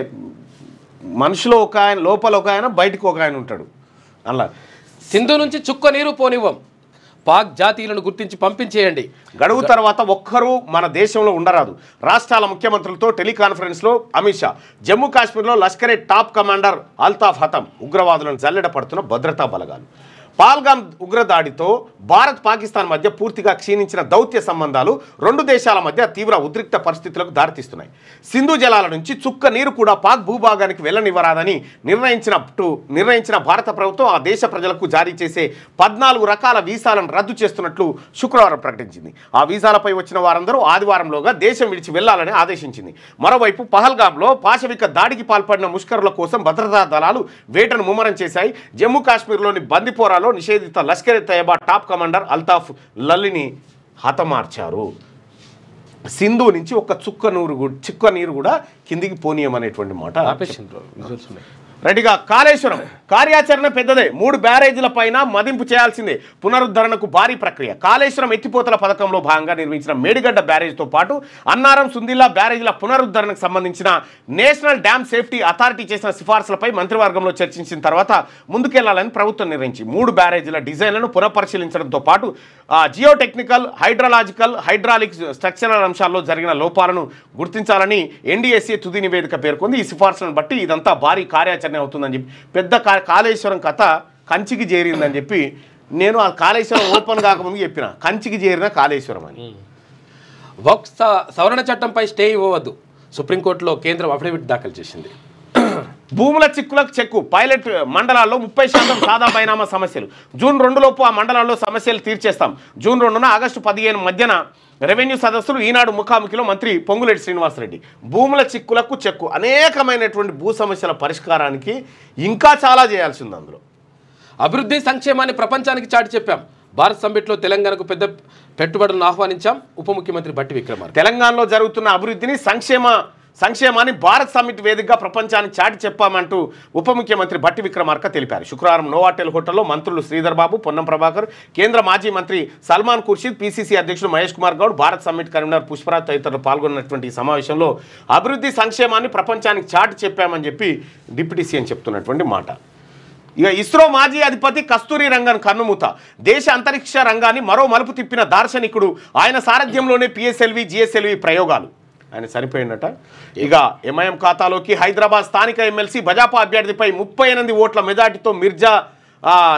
మనిషిలో ఒక ఆయన, లోపల ఒక ఆయన, బయటకు ఒక ఆయన ఉంటాడు. అలా సింధు నుంచి చుక్క నీరు పోనివ్వం, పాక్ జాతీయులను గుర్తించి పంపించేయండి. గడువు తర్వాత ఒక్కరూ మన దేశంలో ఉండరాదు. రాష్ట్రాల ముఖ్యమంత్రులతో టెలికాన్ఫరెన్స్లో అమిత్ షా. జమ్మూ కాశ్మీర్లో లష్కరే టాప్ కమాండర్ అల్తాఫ్ హతం. ఉగ్రవాదులను జల్లెడ పడుతున్న భద్రతా బలగాలు. పాల్గాం ఉగ్రదాడితో భారత్ పాకిస్తాన్ మధ్య పూర్తిగా క్షీణించిన దౌత్య సంబంధాలు రెండు దేశాల మధ్య తీవ్ర ఉద్రిక్త పరిస్థితులకు దారితీస్తున్నాయి. సింధు జలాల నుంచి చుక్క నీరు కూడా పాక్ భూభాగానికి వెళ్లనివ్వరాదని నిర్ణయించిన భారత ప్రభుత్వం ఆ దేశ ప్రజలకు జారీ చేసే 14 రకాల వీసాలను రద్దు చేస్తున్నట్లు శుక్రవారం ప్రకటించింది. ఆ వీసాలపై వచ్చిన వారందరూ ఆదివారంలోగా దేశం విడిచి వెళ్లాలని ఆదేశించింది. మరోవైపు పహల్గాంలో పాశవిక దాడికి పాల్పడిన ముష్కరుల కోసం భద్రతా దళాలు వేటను ముమ్మరం చేశాయి. జమ్మూ కాశ్మీర్లోని బందిపోరాలో నిషేధిత లష్కర్ తయ్యబా టాప్ కమాండర్ అల్తాఫ్ లల్లిని హతమార్చారు. సింధు నుంచి ఒక చుక్క నీరు కూడా కిందికి పోనీయమనేటువంటి మాట. రెడ్డిగా కాళేశ్వరం కార్యాచరణ పెద్దదే, 3 బ్యారేజీల పైన మదింపు చేయాల్సిందే, పునరుద్ధరణకు భారీ ప్రక్రియ. కాళేశ్వరం ఎత్తిపోతల పథకంలో భాగంగా నిర్మించిన మేడిగడ్డ బ్యారేజ్తో పాటు అన్నారం, సుందిల్లా బ్యారేజీల పునరుద్ధరణకు సంబంధించిన నేషనల్ డ్యామ్ సేఫ్టీ అథారిటీ చేసిన సిఫార్సులపై మంత్రివర్గంలో చర్చించిన తర్వాత ముందుకెళ్లాలని ప్రభుత్వం నిర్ణయించి 3 బ్యారేజీల డిజైన్లను పునఃపరిశీలించడంతో పాటు జియోటెక్నికల్, హైడ్రాలిక్ స్ట్రక్చరల్ అంశాల్లో జరిగిన లోపాలను గుర్తించాలని ఎన్డీఎస్ఏ తుది నివేదిక పేర్కొంది. ఈ సిఫార్సులను బట్టి ఇదంతా భారీ కార్యాచరణ అవుతుందని చెప్పి, పెద్ద కాళేశ్వరం కథ కంచికి చేరిందని చెప్పి నేను ఆ కాళేశ్వరం ఓపెన్ కాకముందు చెప్పిన, కంచికి చేరిన కాళేశ్వరం అని. వక్ఫ్ సవరణ చట్టంపై స్టే ఇవ్వవద్దు, సుప్రీంకోర్టులో కేంద్రం అఫిడవిట్ దాఖలు చేసింది. భూముల చిక్కులకు చెక్కు, పైలట్ మండలాల్లో 30% సాదా బైనామా సమస్యలు. జూన్ 2లోపు ఆ మండలాల్లో సమస్యలు తీర్చేస్తాం. జూన్ 2న ఆగస్టు 15 మధ్యన రెవెన్యూ సదస్సులు. ఈనాడు ముఖాముఖిలో మంత్రి పొంగులేటి శ్రీనివాసరెడ్డి. భూముల చిక్కులకు చెక్కు, అనేకమైనటువంటి భూ సమస్యల పరిష్కారానికి ఇంకా చాలా చేయాల్సి ఉంది. అందులో అభివృద్ధి సంక్షేమాన్ని ప్రపంచానికి చాటి చెప్పాం, భారత్ సమ్మిట్లో తెలంగాణకు పెద్ద పెట్టుబడులను ఆహ్వానించాం. ఉప ముఖ్యమంత్రి బట్టి విక్రమార్క తెలంగాణలో జరుగుతున్న అభివృద్ధిని సంక్షేమాన్ని భారత్ సమ్మిట్ వేదికగా ప్రపంచానికి చాటి చెప్పామంటూ ఉప ముఖ్యమంత్రి బట్టి విక్రమార్క తెలిపారు. శుక్రవారం నోవాటెల్ హోటల్లో మంత్రులు శ్రీధర్ బాబు, పొన్నం ప్రభాకర్, కేంద్ర మాజీ మంత్రి సల్మాన్ ఖుర్షీద్, పిసిసి అధ్యక్షుడు మహేష్ కుమార్ గౌడ్, భారత్ సమ్మిట్ కన్వీనర్ పుష్పరాజ్ తదితరులు పాల్గొన్నటువంటి ఈ సమావేశంలో అభివృద్ధి సంక్షేమాన్ని ప్రపంచానికి చాటి చెప్పామని చెప్పి డిప్యూటీ సీఎం చెప్తున్నటువంటి మాట. ఇక ఇస్రో మాజీ అధిపతి కస్తూరి రంగన్ కన్నుమూత. దేశ అంతరిక్ష రంగాన్ని మరో మలుపు తిప్పిన దార్శనికుడు. ఆయన సారథ్యంలోనే పిఎస్ఎల్వి, జిఎస్ఎల్వి ప్రయోగాలు. ఆయన చనిపోయినట. ఇక ఎంఐఎం ఖాతాలోకి హైదరాబాద్ స్థానిక ఎమ్మెల్సీ భాజపా అభ్యర్థిపై 38 ఓట్ల మెజార్టీతో మిర్జా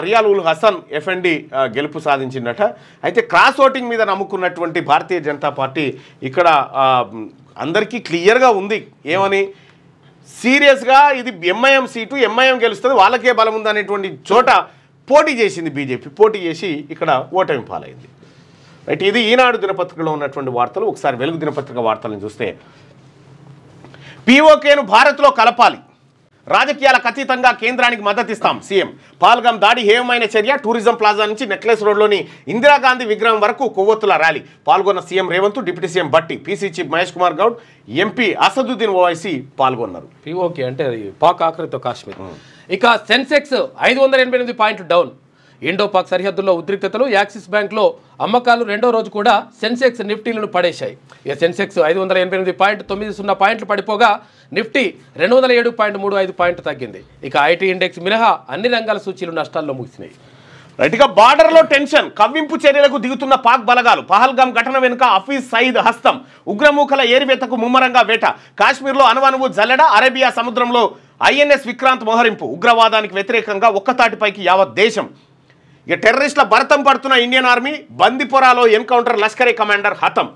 రియాల్ ఉల్ హసన్ ఎఫ్ఎండి గెలుపు సాధించిందట. అయితే క్రాస్ ఓటింగ్ మీద నమ్ముకున్నటువంటి భారతీయ జనతా పార్టీ ఇక్కడ అందరికీ క్లియర్గా ఉంది. ఏమని? సీరియస్గా ఇది ఎంఐఎం సీటు, ఎంఐఎం గెలుస్తుంది, వాళ్ళకే బలం ఉందనేటువంటి చోట పోటీ చేసింది బీజేపీ. పోటీ చేసి ఇక్కడ ఓటమి పాలైంది. రైట్, ఇది ఈనాడు దినపత్రికలో ఉన్నటువంటి వార్తలు. ఒకసారి వెలుగు దినపత్రిక వార్తలను చూస్తే, పీఓకేను భారత్లో కలపాలి, రాజకీయాలకు అతీతంగా కేంద్రానికి మద్దతిస్తాం సీఎం. పాల్గం దాడి హేయమైన చర్య. టూరిజం ప్లాజా నుంచి నెక్లెస్ రోడ్లోని ఇందిరాగాంధీ విగ్రహం వరకు కొవ్వొత్తుల ర్యాలీ. పాల్గొన్న సీఎం రేవంత్, డిప్యూటీ సీఎం బట్టి, PC chief Mahesh Kumar Goud, MP Asaduddin Owaisi పాల్గొన్నారు. పీఓకే అంటే అది పాక్ ఆక్రమిత కాశ్మీర్. ఇక సెన్సెక్స్ 588 పాయింట్లు డౌన్. ఇండో పాక్ సరిహద్దుల్లో ఉద్రిక్తతలు. యాక్సిస్ బ్యాంక్లో అమ్మకాలు రెండో రోజు కూడా సెన్సెక్స్ నిఫ్టీలను పడేశాయి. ఇక సెన్సెక్స్ 588.90 పాయింట్లు పడిపోగా నిఫ్టీ 207.35 పాయింట్లు తగ్గింది. ఇక ఐటీ ఇండెక్స్ మినహా అన్ని రంగాల సూచీలు నష్టాల్లో ముగిసినాయి. రైట్గా బార్డర్లో టెన్షన్. కవ్వింపు చర్యలకు దిగుతున్న పాక్ బలగాలు. పహల్గాం ఘటన వెనుక హఫీజ్ సయీద్ హస్తం. ఉగ్రమూకల ఏరివేతకు ముమ్మరంగా వేట. కాశ్మీర్లో అణువణువు జల్లెడ. అరేబియా సముద్రంలో ఐఎన్ఎస్ విక్రాంత్ మోహరింపు. ఉగ్రవాదానికి వ్యతిరేకంగా ఒక్కతాటిపైకి యావత్ దేశం. ఇక టెర్రరిస్టుల భరతం పడుతున్న ఇండియన్ ఆర్మీ. బందిపోరాలో ఎన్కౌంటర్. లష్కరే కమాండర్ హతం.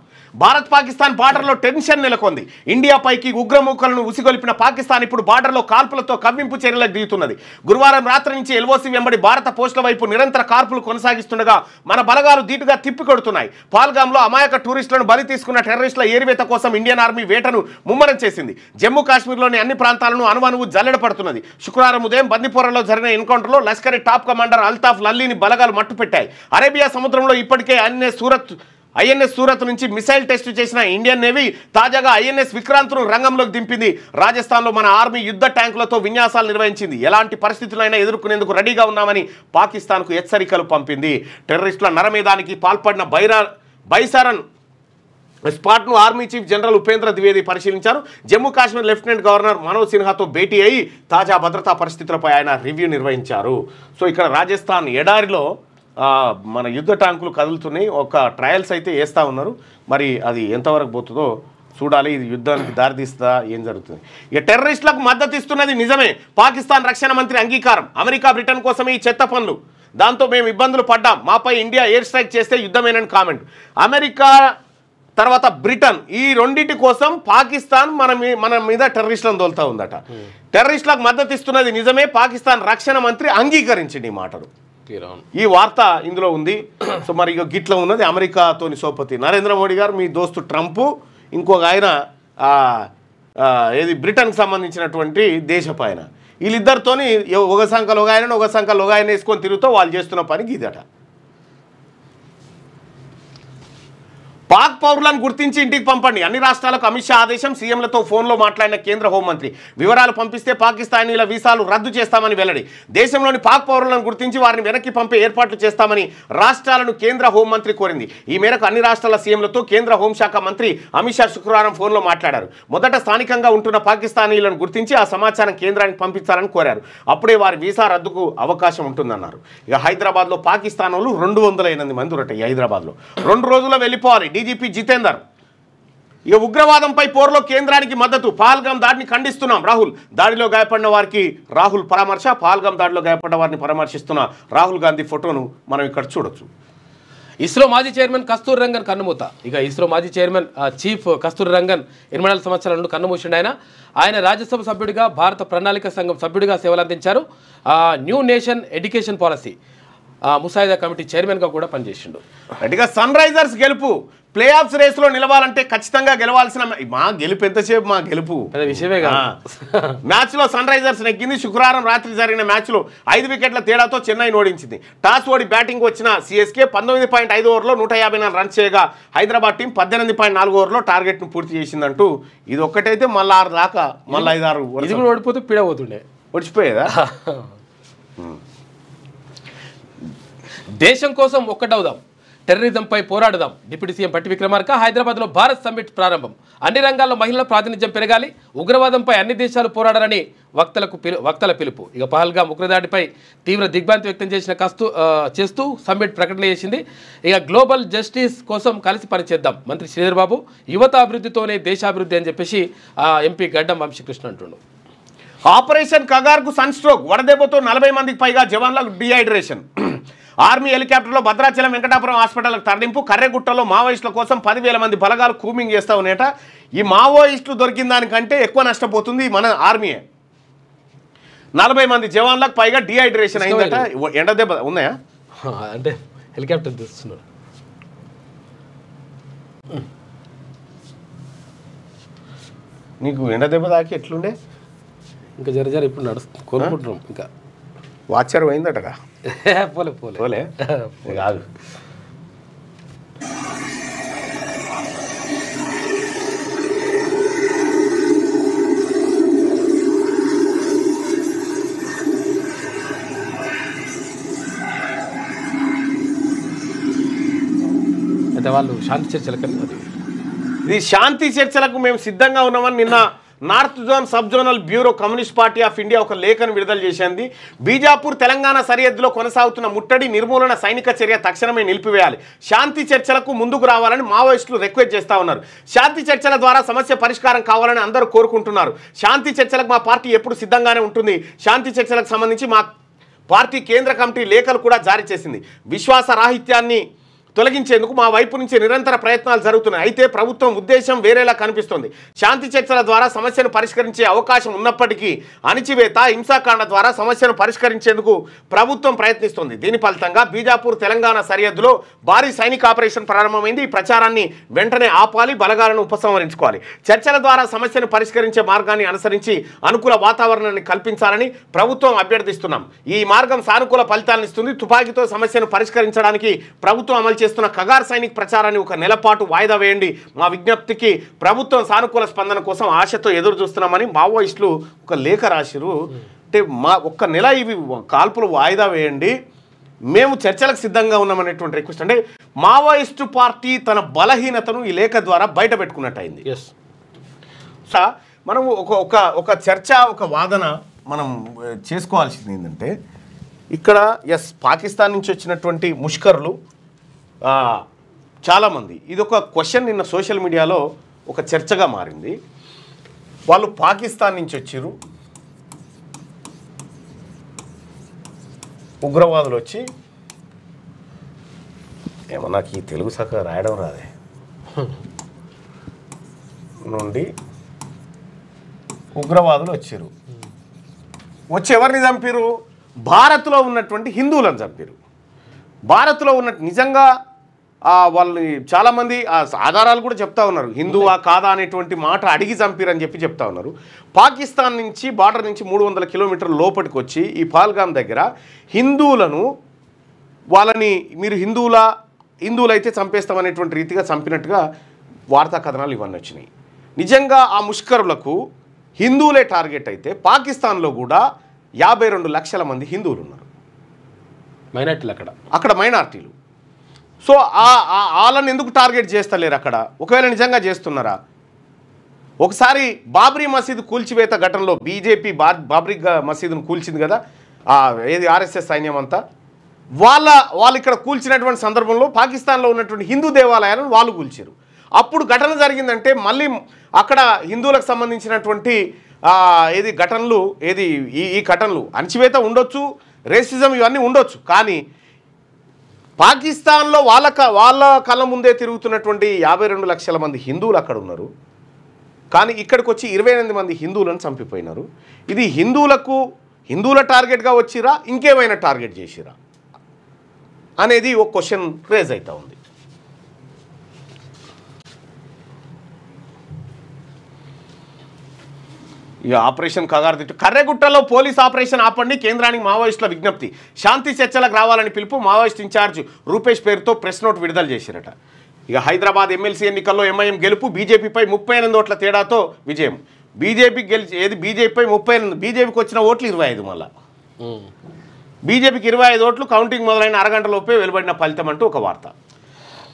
భారత్ పాకిస్తాన్ బార్డర్లో టెన్షన్ నెలకొంది. ఇండియాపైకి ఉగ్రమూకలను ఉసిగొలిపిన పాకిస్తాన్ ఇప్పుడు బార్డర్లో కాల్పులతో కవ్వింపు చర్యలకు దిగుతున్నది. గురువారం రాత్రి నుంచి ఎల్ఓసి వెంబడి భారత పోస్టుల వైపు నిరంతర కాల్పులు కొనసాగిస్తుండగా మన బలగాలు ధీటుగా తిప్పికొడుతున్నాయి. పాల్గాంలో అమాయక టూరిస్టులను బలి తీసుకున్న టెర్రరిస్టుల ఏరివేత కోసం ఇండియన్ ఆర్మీ వేటను ముమ్మరం చేసింది. జమ్మూ కాశ్మీర్లోని అన్ని ప్రాంతాలను అణువణువు జల్లెడ పడుతున్నది. శుక్రవారం ఉదయం బందిపోరాలో జరిగిన ఎన్కౌంటర్లో లష్కరే టాప్ కమాండర్ అల్తాఫ్ లల్లీని బలగాలు మట్టుపెట్టాయి. అరేబియా సముద్రంలో ఇప్పటికే ఐఎన్ఎస్ సూరత్ నుంచి మిసైల్ టెస్ట్ చేసిన ఇండియన్ నేవీ తాజాగా ఐఎన్ఎస్ విక్రాంత్ను రంగంలోకి దింపింది. రాజస్థాన్లో మన ఆర్మీ యుద్ధ ట్యాంకులతో విన్యాసాలు నిర్వహించింది. ఎలాంటి పరిస్థితులైనా ఎదుర్కొనేందుకు రెడీగా ఉన్నామని పాకిస్తాన్కు హెచ్చరికలు పంపింది. టెర్రరిస్టుల నరమేధానికి పాల్పడిన బైసారన్ స్పాట్ను army chief general Upendra Dwivedi పరిశీలించారు. జమ్మూ కాశ్మీర్ లెఫ్టినెంట్ గవర్నర్ మనోజ్ సిన్హాతో భేటీ అయి తాజా భద్రతా పరిస్థితులపై ఆయన రివ్యూ నిర్వహించారు. సో ఇక్కడ రాజస్థాన్ ఎడారిలో మన యుద్ధ ట్యాంకులు కదులుతున్నాయి. ఒక ట్రయల్స్ అయితే వేస్తూ ఉన్నారు. మరి అది ఎంతవరకు పోతుందో చూడాలి. ఇది యుద్ధానికి దారితీస్తుందా, ఏం జరుగుతుంది? ఇక టెర్రరిస్టులకు మద్దతు ఇస్తున్నది నిజమే. పాకిస్తాన్ రక్షణ మంత్రి అంగీకారం. అమెరికా, బ్రిటన్ కోసమే ఈ చెత్త పనులు. దాంతో మేము ఇబ్బందులు పడ్డాం. మాపై ఇండియా ఎయిర్ స్ట్రైక్ చేస్తే యుద్ధమేనని కామెంట్. అమెరికా తర్వాత బ్రిటన్ ఈ రెండింటి కోసం పాకిస్తాన్ మన మీద టెర్రరిస్టులను తోలుతూ ఉందట. టెర్రరిస్టులకు మద్దతు ఇస్తున్నది నిజమే. పాకిస్తాన్ రక్షణ మంత్రి అంగీకరించింది ఈ మాటలు. ఈ వార్త ఇందులో ఉంది. సో మరి ఇక గిట్ల ఉన్నది అమెరికాతోని సోపతి నరేంద్ర మోడీ గారు, మీ దోస్తు ట్రంప్, ఇంకొక ఆయన ఏది బ్రిటన్కి సంబంధించినటువంటి దేశపు ఆయన. వీళ్ళిద్దరితోని ఒక సంఖ్యలో ఒక ఆయన, ఒక సంఖ్యలో ఒక ఆయన వేసుకొని తిరుగుతూ వాళ్ళు చేస్తున్న పనికి ఇదట. పాక్ పౌరులను గుర్తించి ఇంటికి పంపండి. అన్ని రాష్ట్రాలకు అమిత్ షా ఆదేశం. సీఎంలతో ఫోన్లో మాట్లాడిన కేంద్ర హోంమంత్రి. వివరాలు పంపిస్తే పాకిస్తానీల వీసాలు రద్దు చేస్తామని వెల్లడి. దేశంలోని పాక్ పౌరులను గుర్తించి వారిని వెనక్కి పంపే ఏర్పాట్లు చేస్తామని రాష్ట్రాలను కేంద్ర హోంమంత్రి కోరింది. ఈ మేరకు అన్ని రాష్ట్రాల సీఎంలతో కేంద్ర హోంశాఖ మంత్రి అమిత్ షా శుక్రవారం ఫోన్లో మాట్లాడారు. మొదట స్థానికంగా ఉంటున్న పాకిస్తానీలను గుర్తించి ఆ సమాచారం కేంద్రానికి పంపించాలని కోరారు. అప్పుడే వారి వీసా రద్దుకు అవకాశం ఉంటుందన్నారు. ఇక హైదరాబాద్లో పాకిస్తాన్ వాళ్ళు 208 మంది ఉరట. ఈ హైదరాబాద్లో 2 రోజుల్లో వెళ్ళిపోవాలి. డీజీపీ జితేందర్. ఇక ఉగ్రవాదంపై పోరులో కేంద్రానికి మద్దతు. పహల్గాం దాడిని ఖండిస్తున్నాం. రాహుల్. దాడిలో గాయపడిన వారికి రాహుల్ పరామర్శ. పహల్గాం దాడిలో గాయపడ్డ వారిని పరామర్శిస్తున్న రాహుల్ గాంధీ ఫోటోను మనం ఇక్కడ చూడొచ్చు. ఇస్రో మాజీ చైర్మన్ కస్తూరి రంగన్ కన్నుమూత. ఇక ఇస్రో మాజీ చైర్మన్ చీఫ్ కస్తూరి రంగన్ 8 సంవత్సరాల నుండి కన్నుమూసిండు. ఆయన రాజ్యసభ సభ్యుడిగా, భారత ప్రణాళిక సంఘం సభ్యుడిగా సేవలందించారు. న్యూ నేషన్ ఎడ్యుకేషన్ పాలసీ ముసాయిదా కమిటీ చైర్మన్గా కూడా పనిచేసిండు. గట్టిగా సన్ రైజర్స్ గెలుపు ప్లే ఆఫ్స్ రేస్లో నిలవాలంటే ఖచ్చితంగా గెలవాల్సిన మా గెలుపు ఎంతసేపు మా గెలుపు విషయమే కాదు. మ్యాచ్లో సన్ రైజర్స్ నెగ్గింది. శుక్రవారం రాత్రి జరిగిన మ్యాచ్లో 5 వికెట్ల తేడాతో చెన్నై ఓడించింది. టాస్ ఓడి బ్యాటింగ్ వచ్చిన సిఎస్కే 19.5 ఓవర్లో 154 రన్స్ చేయగా హైదరాబాద్ టీం 18.4 ఓవర్లో టార్గెట్ను పూర్తి చేసిందంటూ ఇది ఒక్కటైతే మళ్ళీ 6 దాకా మళ్ళీ 5-6 ఇది కూడా ఓడిపోతే పీడబోతుండే ఓడిచిపోయేదా. దేశం కోసం ఒక్కటవుదాం, టెర్రరిజంపై పోరాడుదాం. డిప్యూటీ సీఎం భట్టి విక్రమార్క హైదరాబాద్లో భారత్ సమ్మిట్ ప్రారంభం. అన్ని రంగాల్లో మహిళల ప్రాతినిధ్యం పెరగాలి, ఉగ్రవాదంపై అన్ని దేశాలు పోరాడాలని వక్తల పిలుపు. ఇక పహల్గామ్ ఉగ్రదాడిపై తీవ్ర దిగ్భ్రాంతి వ్యక్తం చేస్తూ సమ్మిట్ ప్రకటన చేసింది. ఇక గ్లోబల్ జస్టిస్ కోసం కలిసి పనిచేద్దాం. మంత్రి శ్రీధర్ బాబు యువత అభివృద్ధితోనే దేశాభివృద్ధి అని చెప్పేసి ఎంపీ గడ్డం వంశీకృష్ణ అంటుండు. ఆపరేషన్ కగార్కు సన్ స్ట్రోక్, వడదెబ్బతో 40 మందికి పైగా జవాన్లకు డిహైడ్రేషన్. ఆర్మీ హెలికాప్టర్లో భద్రాచలం వెంకటాపురం హాస్పిటల్కి తరలింపు. కర్రెగుట్టలో మావోయిస్టుల కోసం 10,000 మంది బలగాలు కూమింగ్ చేస్తా ఉన్నాయట. ఈ మావోయిస్టులు దొరికిన దానికంటే ఎక్కువ నష్టపోతుంది మన ఆర్మీయే. 40 మంది జవాన్లకు పైగా డిహైడ్రేషన్ అయిందట. ఎండ దెబ్బ ఉన్నాయా అంటే హెలికాప్టర్ తీస్తున్నారు. నీకు ఎండ దెబ్బ తాకి ఎట్లుండే? ఇంకా జర ఇప్పుడు నడుస్తుంది, కోరుకుంటున్నాం. ఇంకా వాచర్ పోయిందటగా. పోలే కాదు. అయితే వాళ్ళు శాంతి చర్చలకు ఇది శాంతి చర్చలకు మేము సిద్ధంగా ఉన్నామని నిన్న north zone sub zonal bureau communist party of India ఒక లేఖను విడుదల చేసింది. బీజాపూర్ తెలంగాణ సరిహద్దులో కొనసాగుతున్న ముట్టడి నిర్మూలన సైనిక చర్య తక్షణమే నిలిపివేయాలి, శాంతి చర్చలకు ముందుకు రావాలని మావోయిస్టులు రిక్వెస్ట్ చేస్తూ ఉన్నారు. శాంతి చర్చల ద్వారా సమస్య పరిష్కారం కావాలని అందరూ కోరుకుంటున్నారు. శాంతి చర్చలకు మా పార్టీ ఎప్పుడు సిద్ధంగానే ఉంటుంది. శాంతి చర్చలకు సంబంధించి మా పార్టీ కేంద్ర కమిటీ లేఖలు కూడా జారీ చేసింది. విశ్వాసరాహిత్యాన్ని తొలగించేందుకు మా వైపు నుంచి నిరంతర ప్రయత్నాలు జరుగుతున్నాయి. అయితే ప్రభుత్వం ఉద్దేశం వేరేలా కనిపిస్తోంది. శాంతి చర్చల ద్వారా సమస్యను పరిష్కరించే అవకాశం ఉన్నప్పటికీ అణిచివేత, హింసాకాండ ద్వారా సమస్యను పరిష్కరించేందుకు ప్రభుత్వం ప్రయత్నిస్తోంది. దీని ఫలితంగా బీజాపూర్ తెలంగాణ సరిహద్దులో భారీ సైనిక ఆపరేషన్ ప్రారంభమైంది. ఈ ప్రచారాన్ని వెంటనే ఆపాలి, బలగాలను ఉపసంహరించుకోవాలి. చర్చల ద్వారా సమస్యను పరిష్కరించే మార్గాన్ని అనుసరించి అనుకూల వాతావరణాన్ని కల్పించాలని ప్రభుత్వం అభ్యర్థిస్తున్నాం. ఈ మార్గం సానుకూల ఫలితాలను ఇస్తుంది. తుపాకీతో సమస్యను పరిష్కరించడానికి ప్రభుత్వం అమలు చేస్తున్న కగార్ సైనిక్ ప్రచారాన్ని 1 నెల పాటు వాయిదా వేయండి. మా విజ్ఞప్తికి ప్రభుత్వం సానుకూల స్పందన కోసం ఆశతో ఎదురు చూస్తున్నామని మావోయిస్టులు ఒక లేఖ రాసిరు. అంటే మా 1 నెల ఇవి కాల్పులు వాయిదా వేయండి, మేము చర్చలకు సిద్ధంగా ఉన్నామనేటువంటి రిక్వెస్ట్. అంటే మావోయిస్టు పార్టీ తన బలహీనతను ఈ లేఖ ద్వారా బయట పెట్టుకున్నట్టు అయింది. మనం ఒక చర్చ, ఒక వాదన మనం చేసుకోవాల్సింది ఏంటంటే, ఇక్కడ పాకిస్తాన్ నుంచి వచ్చినటువంటి ముష్కర్లు చాలామంది, ఇది ఒక క్వశ్చన్ నిన్న సోషల్ మీడియాలో ఒక చర్చగా మారింది. వాళ్ళు పాకిస్తాన్ నుంచి వచ్చారు, ఉగ్రవాదులు వచ్చి ఏమో నాకు ఈ తెలుగు సక్క రాయడం రాదే నుండి ఉగ్రవాదులు వచ్చారు. వచ్చి ఎవరిని చంపారు? భారత్లో ఉన్నటువంటి హిందువులను చంపారు. భారత్లో ఉన్న నిజంగా వాళ్ళు చాలామంది ఆధారాలు కూడా చెప్తా ఉన్నారు, హిందువా కాదా అనేటువంటి మాట అడిగి చంపారని చెప్తా ఉన్నారు. పాకిస్తాన్ నుంచి బార్డర్ నుంచి 300 కిలోమీటర్ల లోపలికి వచ్చి ఈ పహల్గామ్ దగ్గర హిందువులను వాళ్ళని మీరు హిందువులైతే చంపేస్తామనేటువంటి రీతిగా చంపినట్టుగా వార్తా కథనాలు ఇవన్నీ వచ్చినాయి. నిజంగా ఆ ముష్కరులకు హిందువులే టార్గెట్ అయితే పాకిస్తాన్లో కూడా 52 లక్షల మంది హిందువులు ఉన్నారు, మైనార్టీలు. అక్కడ మైనార్టీలు. సో వాళ్ళని ఎందుకు టార్గెట్ చేస్తలేరు అక్కడ? ఒకవేళ నిజంగా చేస్తున్నారా? ఒకసారి బాబ్రీ మసీదు కూల్చివేత ఘటనలో బీజేపీ బాబ్రీ మసీదును కూల్చింది కదా, ఏది ఆర్ఎస్ఎస్ సైన్యం అంతా, వాళ్ళు ఇక్కడ కూల్చినటువంటి సందర్భంలో పాకిస్తాన్లో ఉన్నటువంటి హిందూ దేవాలయాలను వాళ్ళు కూల్చారు. అప్పుడు ఘటన జరిగిందంటే మళ్ళీ అక్కడ హిందువులకు సంబంధించినటువంటి ఘటనలు ఈ ఘటనలు అణచివేత ఉండొచ్చు, రేసిజం ఇవన్నీ ఉండొచ్చు, కానీ పాకిస్తాన్లో వాళ్ళ కళ్ళ ముందే తిరుగుతున్నటువంటి 52 లక్షల మంది హిందువులు అక్కడ ఉన్నారు. కానీ ఇక్కడికి వచ్చి 28 మంది హిందువులను చంపిపోయినారు. ఇది హిందువుల టార్గెట్గా వచ్చిరా, ఇంకేమైనా టార్గెట్ చేసిరా? అనేది ఒక క్వశ్చన్ రేజ్ అవుతా ఉంది. ఇక ఆపరేషన్ కగారుదిట్టు కర్రెగుట్టలో పోలీస్ ఆపరేషన్ ఆపండి, కేంద్రానికి మావోయిస్టుల విజ్ఞప్తి. శాంతి చర్చలకు రావాలని పిలుపు. మావోయిస్ట్ ఇన్ఛార్జ్ రూపేష్ పేరుతో ప్రెస్ నోట్ విడుదల చేశారట. ఇక హైదరాబాద్ ఎమ్మెల్సీ ఎన్నికల్లో ఎంఐఎం గెలుపు, బీజేపీపై 38 ఓట్ల తేడాతో విజయం. బీజేపీ బీజేపీపై 38, బీజేపీకి వచ్చిన ఓట్లు 25. మళ్ళా బీజేపీకి 25 ఓట్లు. కౌంటింగ్ మొదలైన అరగంటలోపే వెలువడిన ఫలితం అంటూ ఒక వార్త.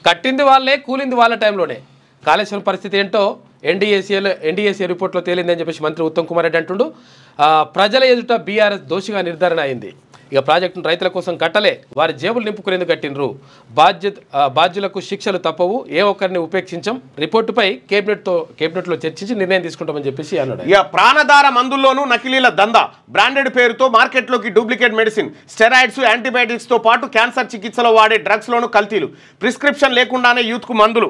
కట్టింది వాళ్ళే, కూలింది వాళ్ళ టైంలోనే. కాళేశ్వరం పరిస్థితి ఏంటో ఎన్డీఏసీ రిపోర్ట్లో తేలిందని చెప్పేసి మంత్రి ఉత్తమ్ కుమార్ రెడ్డి అంటుండు. ప్రజల ఎదుట బీఆర్ఎస్ దోషిగా నిర్ధారణ అయింది. ఇక ప్రాజెక్టును రైతుల కోసం కట్టలే, వారి జేబులు నింపుకునేందుకు కట్టినరు. బాధ్యులకు శిక్షలు తప్పవు, ఏ ఒక్కరిని ఉపేక్షించం. రిపోర్టుపై కేబినెట్లో చర్చించి నిర్ణయం తీసుకుంటామని చెప్పేసి అన్నాడు. ఇక ప్రాణధార మందుల్లోనూ నకిలీల దందా. బ్రాండెడ్ పేరుతో మార్కెట్లోకి డూప్లికేట్ మెడిసిన్, స్టెరాయిడ్స్, యాంటీబయాటిక్స్తో పాటు క్యాన్సర్ చికిత్సలో వాడే డ్రగ్స్లోనూ కల్తీలు. ప్రిస్క్రిప్షన్ లేకుండానే యూత్కు మందులు.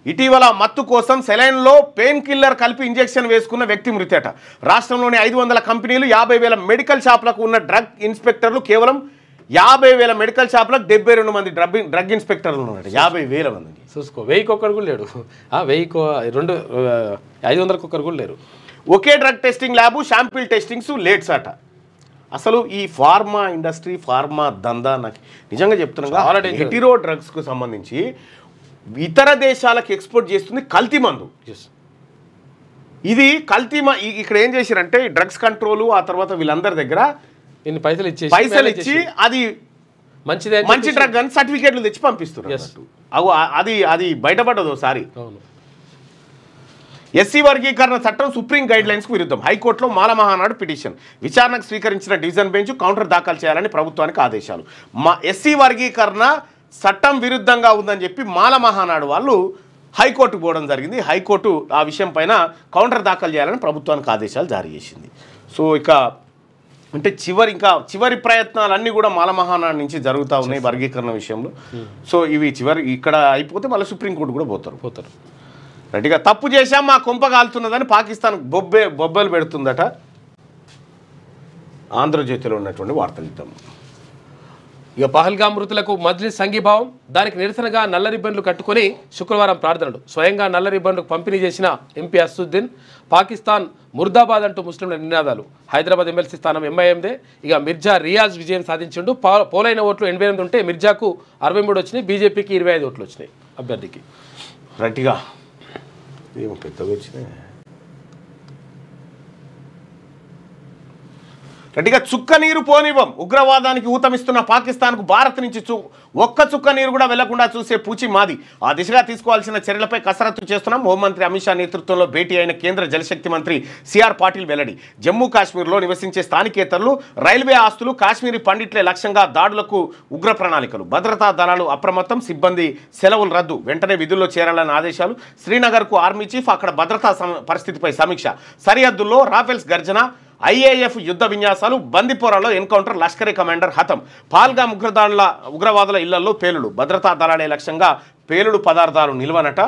ఇటీవల మత్తు కోసం సెలైన్లో పెయిన్ కిల్లర్ కలిపి ఇంజెక్షన్ వేసుకున్న వ్యక్తి మృతేట. రాష్ట్రంలోని 500 కంపెనీలు, 50,000 మెడికల్ షాపులకు ఉన్న డ్రగ్ ఇన్స్పెక్టర్లు. కేవలం 50,000 మెడికల్ షాపులకు 72 మంది డ్రగ్ ఇన్స్పెక్టర్లు ఉన్నారు. 50,000 మందికి చూసుకో. 1000కి ఒక్కరు కూడా లేడు. 500కి ఒక్కరు కూడా లేరు. ఒకే drug testing lab, sample testings లేట్స్ అట. అసలు ఈ ఫార్మా ఇండస్ట్రీ, ఫార్మా దందా నాకు నిజంగా చెప్తున్నా, హెటిరో డ్రగ్స్కు సంబంధించి ఇతర దేశాలకు ఎక్స్పోర్ట్ చేస్తుంది కల్తీ మందు. ఇది కల్తీ ఇక్కడ ఏం చేశారంటే డ్రగ్స్ కంట్రోల్, ఆ తర్వాత వీళ్ళందరి దగ్గర పైసలు ఇచ్చి అది మంచి డ్రగ్ అని సర్టిఫికేట్లు తెచ్చి పంపిస్తున్నారు. అది బయటపడ్డదు ఒకసారి. ఎస్సీ వర్గీకరణ చట్టం సుప్రీం గైడ్ లైన్స్కు విరుద్ధం. హైకోర్టులో మాల మహానాడు పిటిషన్. విచారణకు స్వీకరించిన డివిజన్ బెంచ్ కౌంటర్ దాఖలు చేయాలని ప్రభుత్వానికి ఆదేశాలు. ఎస్సీ వర్గీకరణ చట్టం విరుద్ధంగా ఉందని చెప్పి మాల మహానాడు వాళ్ళు హైకోర్టుకు పోవడం జరిగింది. హైకోర్టు ఆ విషయం పైన కౌంటర్ దాఖలు చేయాలని ప్రభుత్వానికి ఆదేశాలు జారీ చేసింది. సో ఇక అంటే చివరి ప్రయత్నాలన్నీ కూడా మాల మహానాడు నుంచి జరుగుతూ ఉన్నాయి వర్గీకరణ విషయంలో. సో ఇవి ఇక్కడ అయిపోతే మళ్ళీ సుప్రీంకోర్టు కూడా పోతారు. రైట్గా తప్పు చేశాం, మా కొంప కాలుతున్నదని పాకిస్తాన్ బొబ్బలు పెడుతుందట. ఆంధ్రజ్యోతిలో ఉన్నటువంటి వార్తలు ఇద్దాం. ఇక పహల్గామ్ మృతులకు మజ్లిస్ సంఘీభావం. దానికి నిరసనగా నల్ల రిబ్బన్లు కట్టుకుని శుక్రవారం ప్రార్థనలు. స్వయంగా నల్ల రిబ్బన్లు పంపిణీ చేసిన ఎంపీ అసదుద్దీన్. పాకిస్తాన్ ముర్దాబాద్ అంటూ ముస్లింల నినాదాలు. హైదరాబాద్ ఎమ్మెల్సీ స్థానం ఎంఐఎందే. ఇక మిర్జా రియాజ్ విజయం సాధించిండు. పోలైన ఓట్లు 88 ఉంటే మిర్జాకు 63 వచ్చినాయి, బీజేపీకి 25 ఓట్లు వచ్చినాయి అభ్యర్థికి. రైట్గా ఏమో పెద్దగా వచ్చినాయి. గట్టిగా చుక్క నీరు పోనివ్వం. ఉగ్రవాదానికి ఊతమిస్తున్న పాకిస్తాన్కు భారత్ నుంచి ఒక్క చుక్క నీరు కూడా వెళ్లకుండా చూసే పూచి మాది. ఆ దిశగా తీసుకోవాల్సిన చర్యలపై కసరత్తు చేస్తున్నాం. హోంమంత్రి అమిత్ షా నేతృత్వంలో భేటీ అయిన కేంద్ర జలశక్తి మంత్రి సిఆర్ పాటిల్ వెల్లడి. జమ్మూ కాశ్మీర్లో నివసించే స్థానికేతరులు, రైల్వే ఆస్తులు, కాశ్మీరీ పండిట్లే లక్ష్యంగా దాడులకు ఉగ్ర ప్రణాళికలు. భద్రతా దళాలు అప్రమత్తం, సిబ్బంది సెలవులు రద్దు, వెంటనే విధుల్లో చేరాలని ఆదేశాలు. శ్రీనగర్కు ఆర్మీ చీఫ్, అక్కడ భద్రతా పరిస్థితిపై సమీక్ష. సరిహద్దుల్లో రాఫెల్స్ గర్జన, ఐఏఎఫ్ యుద్ధ విన్యాసాలు, బందిపోరాలో ఎన్కౌంటర్, లష్కరీ కమాండర్ హతం. పాల్గామ్ ఉగ్రవాదుల ఇళ్లలో పేలుడు. భద్రతా దళాలే లక్ష్యంగా పేలుడు పదార్థాలు నిల్వనట.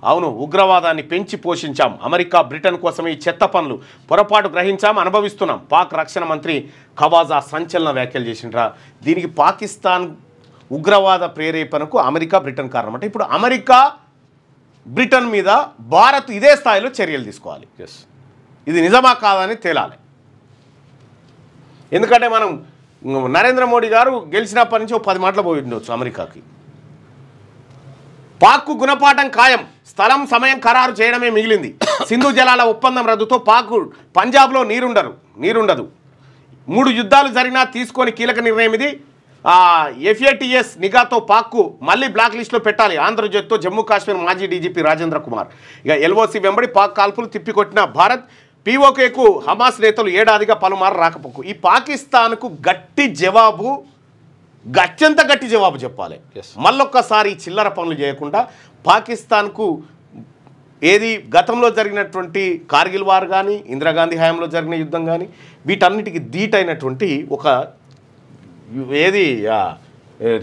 అవును, ఉగ్రవాదాన్ని పెంచి పోషించాం. అమెరికా, బ్రిటన్ కోసమే ఈ చెత్త పనులు. పొరపాటు గ్రహించాం, అనుభవిస్తున్నాం. పాక్ రక్షణ మంత్రి ఖవాజా సంచలన వ్యాఖ్యలు చేసిండ్రా. దీనికి పాకిస్తాన్ ఉగ్రవాద ప్రేరేపణకు అమెరికా, బ్రిటన్ కారణం. అంటే ఇప్పుడు అమెరికా, బ్రిటన్ మీద భారత్ ఇదే స్థాయిలో చర్యలు తీసుకోవాలి. ఇది నిజమా కాదని తేలాలి. ఎందుకంటే మనం నరేంద్ర మోడీ గారు గెలిచినప్పటి నుంచి 10 మాటలు పోయి ఉండొచ్చు అమెరికాకి. పాక్కు గుణపాఠం ఖాయం. స్థలం, సమయం ఖరారు చేయడమే మిగిలింది. సింధు జలాల ఒప్పందం రద్దుతో పాక్ పంజాబ్లో నీరుండదు. 3 యుద్ధాలు జరిగినా తీసుకొని కీలక నిర్ణయం ఇది. FATS నిఘాతో పాక్కు మళ్ళీ బ్లాక్ లిస్టులో పెట్టాలి. ఆంధ్రజ్యోతితో జమ్మూ కాశ్మీర్ మాజీ డీజీపీ రాజేంద్ర కుమార్. ఇక LOC వెంబడి పాక్ కాల్పులు తిప్పికొట్టిన భారత్. POKకు హమాస్ నేతలు ఏడాదిగా పలుమారు రాకపోకు. ఈ పాకిస్తాన్కు గట్టెంత గట్టి జవాబు చెప్పాలి. మళ్ళొక్కసారి చిల్లర పనులు చేయకుండా పాకిస్తాన్కు ఏది గతంలో జరిగినటువంటి కార్గిల్ వార్ కానీ, ఇందిరాగాంధీ హయాంలో జరిగిన యుద్ధం కానీ, వీటన్నిటికీ ధీటైనటువంటి ఒక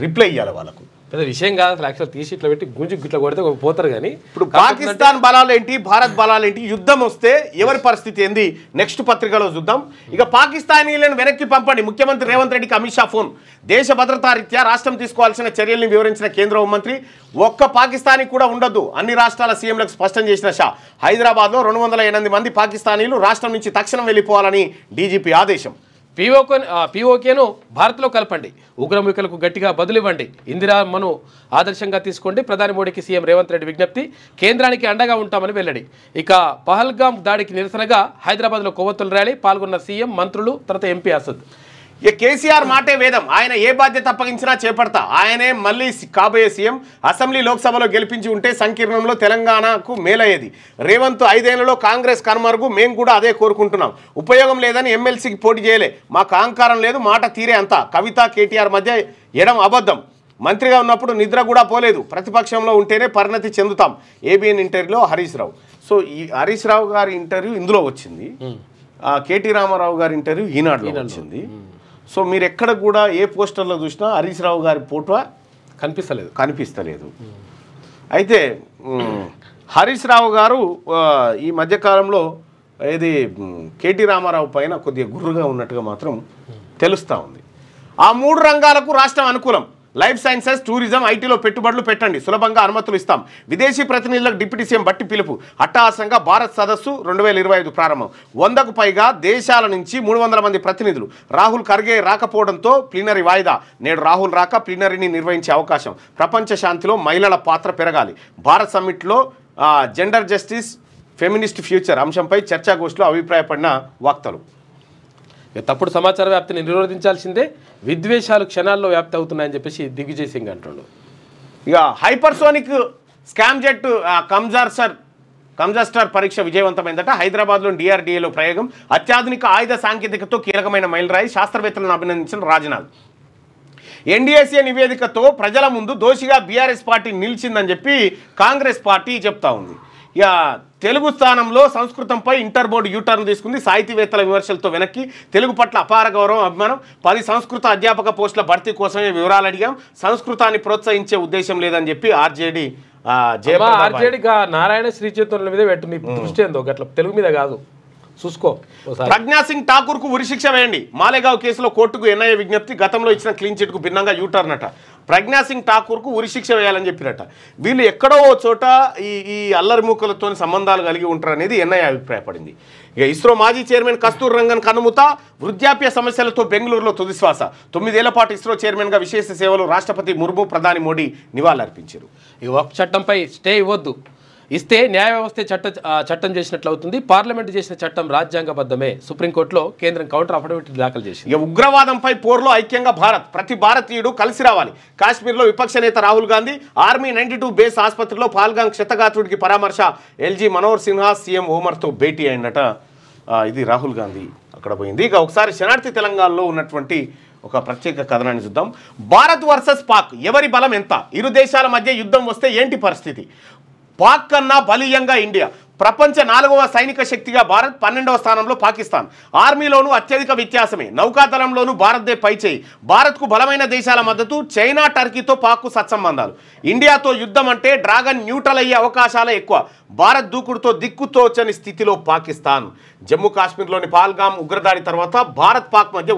రిప్లై ఇవ్వాలి వాళ్ళకు. పెద్ద విషయం కాదు అసలు. యాక్చువల్ తీసి ఇట్లా పెట్టి గుంజి ఇట్లా కొడితే పోతారు. కానీ ఇప్పుడు పాకిస్తాన్ బలాలు ఏంటి, భారత్ బలాలు ఏంటి, యుద్ధం వస్తే ఎవరి పరిస్థితి ఏంది నెక్స్ట్ పత్రికలో చూద్దాం. ఇక పాకిస్తానీలను వెనక్కి పంపండి, ముఖ్యమంత్రి రేవంత్ రెడ్డికి అమిత్ షా ఫోన్. దేశ భద్రతా రీత్యా రాష్ట్రం తీసుకోవాల్సిన చర్యల్ని వివరించిన కేంద్ర హోంమంత్రి, ఒక్క పాకిస్తానీ కూడా ఉండొద్దు అన్ని రాష్ట్రాల సీఎంలకు స్పష్టం చేసిన షా. హైదరాబాద్లో 208 మంది పాకిస్తానీలు రాష్ట్రం నుంచి తక్షణం వెళ్ళిపోవాలని డీజీపీ ఆదేశం. పీఓకేను భారత్లో కలపండి, ఉగ్రముఖులకు గట్టిగా బదులివ్వండి, ఇందిరామ్మను ఆదర్శంగా తీసుకోండి, ప్రధాని మోడీకి సీఎం రేవంత్ రెడ్డి విజ్ఞప్తి, కేంద్రానికి అండగా ఉంటామని వెల్లడి. ఇక పహల్గామ్ దాడికి నిరసనగా హైదరాబాద్లో కొవ్వొత్తుల ర్యాలీ, పాల్గొన్న సీఎం, మంత్రులు, తర్వాత ఎంపీ అసద్. ఇక కేసీఆర్ మాటే వేదం, ఆయన ఏ బాధ్యత అప్పగించినా చేపడతా, ఆయనే మళ్ళీ కాబోయే సీఎం. అసెంబ్లీ లోక్సభలో గెలిపించి ఉంటే సంకీర్ణంలో తెలంగాణకు మేలయ్యేది. రేవంత్ 5 ఏళ్లలో కాంగ్రెస్ కనుమరుగు, మేము కూడా అదే కోరుకుంటున్నాం. ఉపయోగం లేదని ఎమ్మెల్సీకి పోటీ చేయలే, మాకు అహంకారం లేదు, మాట తీరే అంతా. కవిత కేటీఆర్ మధ్య ఎడం అబద్ధం, మంత్రిగా ఉన్నప్పుడు నిద్ర కూడా పోలేదు, ప్రతిపక్షంలో ఉంటేనే పరిణతి చెందుతాం. ఏబిఎన్ ఇంటర్వ్యూలో హరీష్ రావు. సో ఈ హరీష్ రావు గారి ఇంటర్వ్యూ ఇందులో వచ్చింది, కేటీ రామారావు గారి ఇంటర్వ్యూ ఈనాడులో వచ్చింది. సో మీరు ఎక్కడ కూడా ఏ పోస్టర్లో చూసినా హరీష్ రావు గారి ఫోటో కనిపిస్తలేదు. అయితే హరీష్ రావు గారు ఈ మధ్యకాలంలో ఇది కేటీ రామారావు పైన కొద్దిగా గుర్రుగా ఉన్నట్టుగా మాత్రం తెలుస్తూ ఉంది. ఆ 3 రంగాలకు రాష్ట్రం అనుకూలం. లైఫ్ సైన్సెస్, టూరిజం, ఐటీలో పెట్టుబడులు పెట్టండి, సులభంగా అనుమతులు ఇస్తాం. విదేశీ ప్రతినిధులకు డిప్యూటీ సీఎం బట్టి పిలుపు. అట్టహాసంగా భారత్ సదస్సు 2025 ప్రారంభం. 100కు పైగా దేశాల నుంచి 300 మంది ప్రతినిధులు. రాహుల్ ఖర్గే రాకపోవడంతో ప్లీనరీ వాయిదా. నేడు రాహుల్ రాక ప్లీనరీని నిర్వహించే అవకాశం. ప్రపంచ శాంతిలో మహిళల పాత్ర పెరగాలి. భారత్ సమ్మిట్లో జెండర్ జస్టిస్, ఫెమినిస్ట్ ఫ్యూచర్ అంశంపై చర్చాగోష్ఠిలో అభిప్రాయపడిన వక్తలు. తప్పుడు సమాచార వ్యాప్తిని నిరోధించాల్సిందే, విద్వేషాలు క్షణాల్లో వ్యాప్తి అవుతున్నాయని చెప్పేసి దిగ్విజయ్ సింగ్ అంటుండు. ఇక హైపర్సోనిక్ స్కామ్ జెట్ కంజాస్టర్ పరీక్ష విజయవంతమైందట. హైదరాబాద్లోని డిఆర్డీఏలో ప్రయోగం. అత్యాధునిక ఆయుధ సాంకేతికతో కీలకమైన మైలురాయి. శాస్త్రవేత్తలను అభినందించిన రాజ్నాథ్. ఎన్డీఏసీ నివేదికతో ప్రజల ముందు దోషిగా బీఆర్ఎస్ పార్టీ నిలిచిందని చెప్పి కాంగ్రెస్ పార్టీ చెప్తా ఉంది. ఇక తెలుగు స్థానంలో సంస్కృతంపై ఇంటర్ బోర్డు యూటర్న్ తీసుకుంది. సాహితీవేత్తల విమర్శలతో వెనక్కి. తెలుగు పట్ల అపార గౌరవం, అభిమానం. 10 సంస్కృత అధ్యాపక పోస్టుల భర్తీ కోసమే వివరాలు అడిగాం. సంస్కృతాన్ని ప్రోత్సహించే ఉద్దేశం లేదని చెప్పి ఆర్జేడీ నారాయణ శ్రీ చైతన్యుల మీద పెట్టు. నీ దృష్టి ఏందో గట్ల తెలుగు మీద కాదు, చూసుకో. ప్రజ్ఞా సింగ్ ఠాకూర్ కు ఉరిశిక్ష వేయండి. మాలేగావ్ కేసులో కోర్టుకు ఎన్ఐఏ విజ్ఞప్తి. గతంలో ఇచ్చిన క్లీన్ చిట్ కు భిన్నంగా యూటర్న్ అట. ప్రజ్ఞా సింగ్ ఠాకూర్ కు ఉరిశిక్ష వేయాలని చెప్పినట్ట. వీళ్ళు ఎక్కడో చోట ఈ అల్లరి మూకలతో సంబంధాలు కలిగి ఉంటారు అనేది ఎన్ఐఏ అభిప్రాయపడింది. ఇక ఇస్రో మాజీ చైర్మన్ కస్తూరి రంగన్ కనుమూత. వృద్ధాప్య సమస్యలతో బెంగళూరులో తుదిశ్వాస. 9 ఏళ్ల పాటు ఇస్రో చైర్మన్గా విశేష సేవలు. రాష్ట్రపతి ముర్ము, ప్రధాని మోడీ నివాళులర్పించారు. ఈ వక్ఫ్ చట్టంపై స్టే ఇవ్వద్దు, ఇస్తే న్యాయ వ్యవస్థ చట్టం చేసినట్లు అవుతుంది. పార్లమెంట్ చేసిన చట్టం రాజ్యాంగబద్ధమే. సుప్రీంకోర్టులో కేంద్రం కౌంటర్ అఫిడవిట్ దాఖలు చేసింది. ఇక ఉగ్రవాదంపై పోర్లో ఐక్యంగా భారత్. ప్రతి భారతీయుడు కలిసి రావాలి. కాశ్మీర్లో విపక్ష నేత రాహుల్ గాంధీ. ఆర్మీ 92 బేస్ ఆసుపత్రిలో పాల్గాంగ్ క్షతగాత్రుడికి పరామర్శ. ఎల్జీ మనోహర్ సిన్హా సీఎం ఓమర్తో భేటీ అయినట. ఇది రాహుల్ గాంధీ అక్కడ పోయింది. ఇక ఒకసారి శనార్థి తెలంగాణలో ఉన్నటువంటి ఒక ప్రత్యేక కథనాన్ని చూద్దాం. భారత్ వర్సెస్ పాక్, ఎవరి బలం ఎంత? ఇరు దేశాల మధ్య యుద్ధం వస్తే ఏంటి పరిస్థితి? పాక్ కన్నా బలీయంగా ఇండియా. ప్రపంచ 4వ సైనిక శక్తిగా భారత్, 12వ స్థానంలో పాకిస్తాన్. ఆర్మీలోనూ అత్యధిక వ్యత్యాసమే. నౌకాదళంలోనూ భారత్దే పైచేయి. భారత్కు బలమైన దేశాల మద్దతు. చైనా, టర్కీతో పాక్కు సత్సంబంధాలు. ఇండియాతో యుద్ధం అంటే డ్రాగన్ న్యూట్రల్ అయ్యే అవకాశాలే ఎక్కువ. భారత్ దూకుడుతో దిక్కుతోచని స్థితిలో పాకిస్తాన్. జమ్మూ కాశ్మీర్లోని పాల్గామ్ ఉగ్రదాడి తర్వాత భారత్ పాక్ మధ్య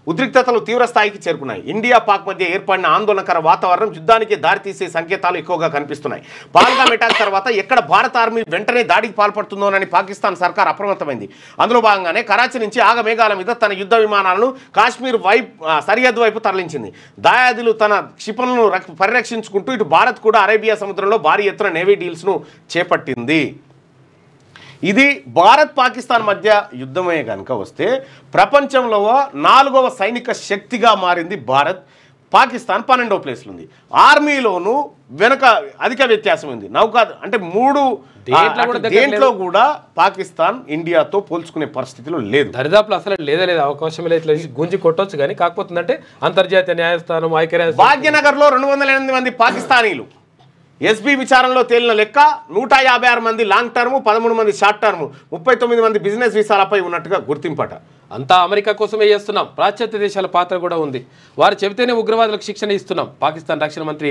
ఉద్రిక్తతలు తీవ్ర స్థాయికి చేరుకున్నాయి. ఇండియా పాక్ మధ్య ఏర్పడిన ఆందోళనకర వాతావరణం యుద్ధానికి దారితీసే సంకేతాలు ఎక్కువగా కనిపిస్తున్నాయి. పాల్గామ్ అటాక్ తర్వాత ఎక్కడ భారత ఆర్మీ వెంటనే దాడికి పాల్పడుతుందోనని పాకిస్తాన్ సర్కార్ అప్రమత్తమైంది. అందులో భాగంగానే కరాచీ నుంచి ఆగమేఘాల మీద తన యుద్ధ విమానాలను కాశ్మీర్ సరిహద్దు వైపు తరలించింది. దాయాదులు తన క్షిపణులను పరిరక్షించుకుంటూ ఇటు భారత్ కూడా అరేబియా సముద్రంలో భారీ ఎత్తున నేవీ డీల్స్ను చేపట్టింది. ఇది భారత్ పాకిస్తాన్ మధ్య యుద్ధమే కనుక వస్తే ప్రపంచంలో 4వ సైనిక శక్తిగా మారింది భారత్. పాకిస్తాన్ 12వ ప్లేస్లో ఉంది. ఆర్మీలోనూ వెనక అధిక వ్యత్యాసం ఉంది. నౌకా అంటే 3 దేంట్లో కూడా పాకిస్తాన్ ఇండియాతో పోల్చుకునే పరిస్థితిలో లేదు. దరిదాపులు అసలు లేదు అవకాశం లేదు. గుంజి కొట్టొచ్చు కానీ కాకపోతుందంటే అంతర్జాతీయ న్యాయస్థానం, ఐక్యరాజ్య భాగ్యనగర్లో 208 మంది పాకిస్తానీలు ఎస్బీ విచారణలో తేలిన లెక్క 156 మంది లాంగ్ టర్మ్, 13 మంది షార్ట్ టర్మ్, 39 మంది బిజినెస్ వీసాలపై ఉన్నట్టుగా గుర్తింపట. అంతా అమెరికా కోసమే చేస్తున్నాం, పాశ్చాత్య దేశాల పాత్ర కూడా ఉంది, వారు చెబితేనే ఉగ్రవాదులకు శిక్షణ ఇస్తున్నాం. పాకిస్తాన్ రక్షణ మంత్రి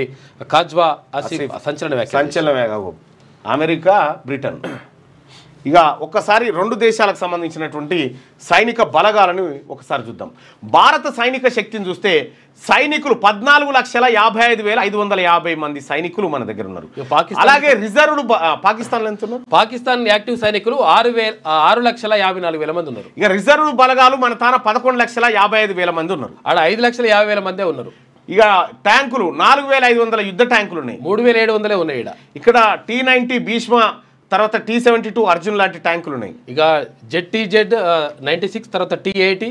ఖాజ్వా ఆసిఫ్ సంచలన వ్యాఖ్యలు. America, Britain. ఇక ఒక్కసారి రెండు దేశాలకు సంబంధించినటువంటి సైనిక బలగాలను ఒకసారి చూద్దాం. భారత సైనిక శక్తిని చూస్తే సైనికులు 14,55,550 మంది సైనికులు మన దగ్గర ఉన్నారు. అలాగే రిజర్వ్డ్ పాకిస్తాన్లో ఎంత ఉన్నారు? పాకిస్తాన్ యాక్టివ్ సైనికులు 6,54,000 మంది ఉన్నారు. ఇక రిజర్వ్డ్ బలగాలు మన తాన 11,55,000 మంది ఉన్నారు. ఆడ 5,50,000 మందే ఉన్నారు. ఇక ట్యాంకులు 4,500 యుద్ధ ట్యాంకులు ఉన్నాయి. 3,700 ఉన్నాయి. ఇక్కడ T-90 భీష్మ, తర్వాత T-72 అర్జున్ లాంటి ట్యాంకులు ఉన్నాయి. ఇక ZTZ 96, తర్వాత T-80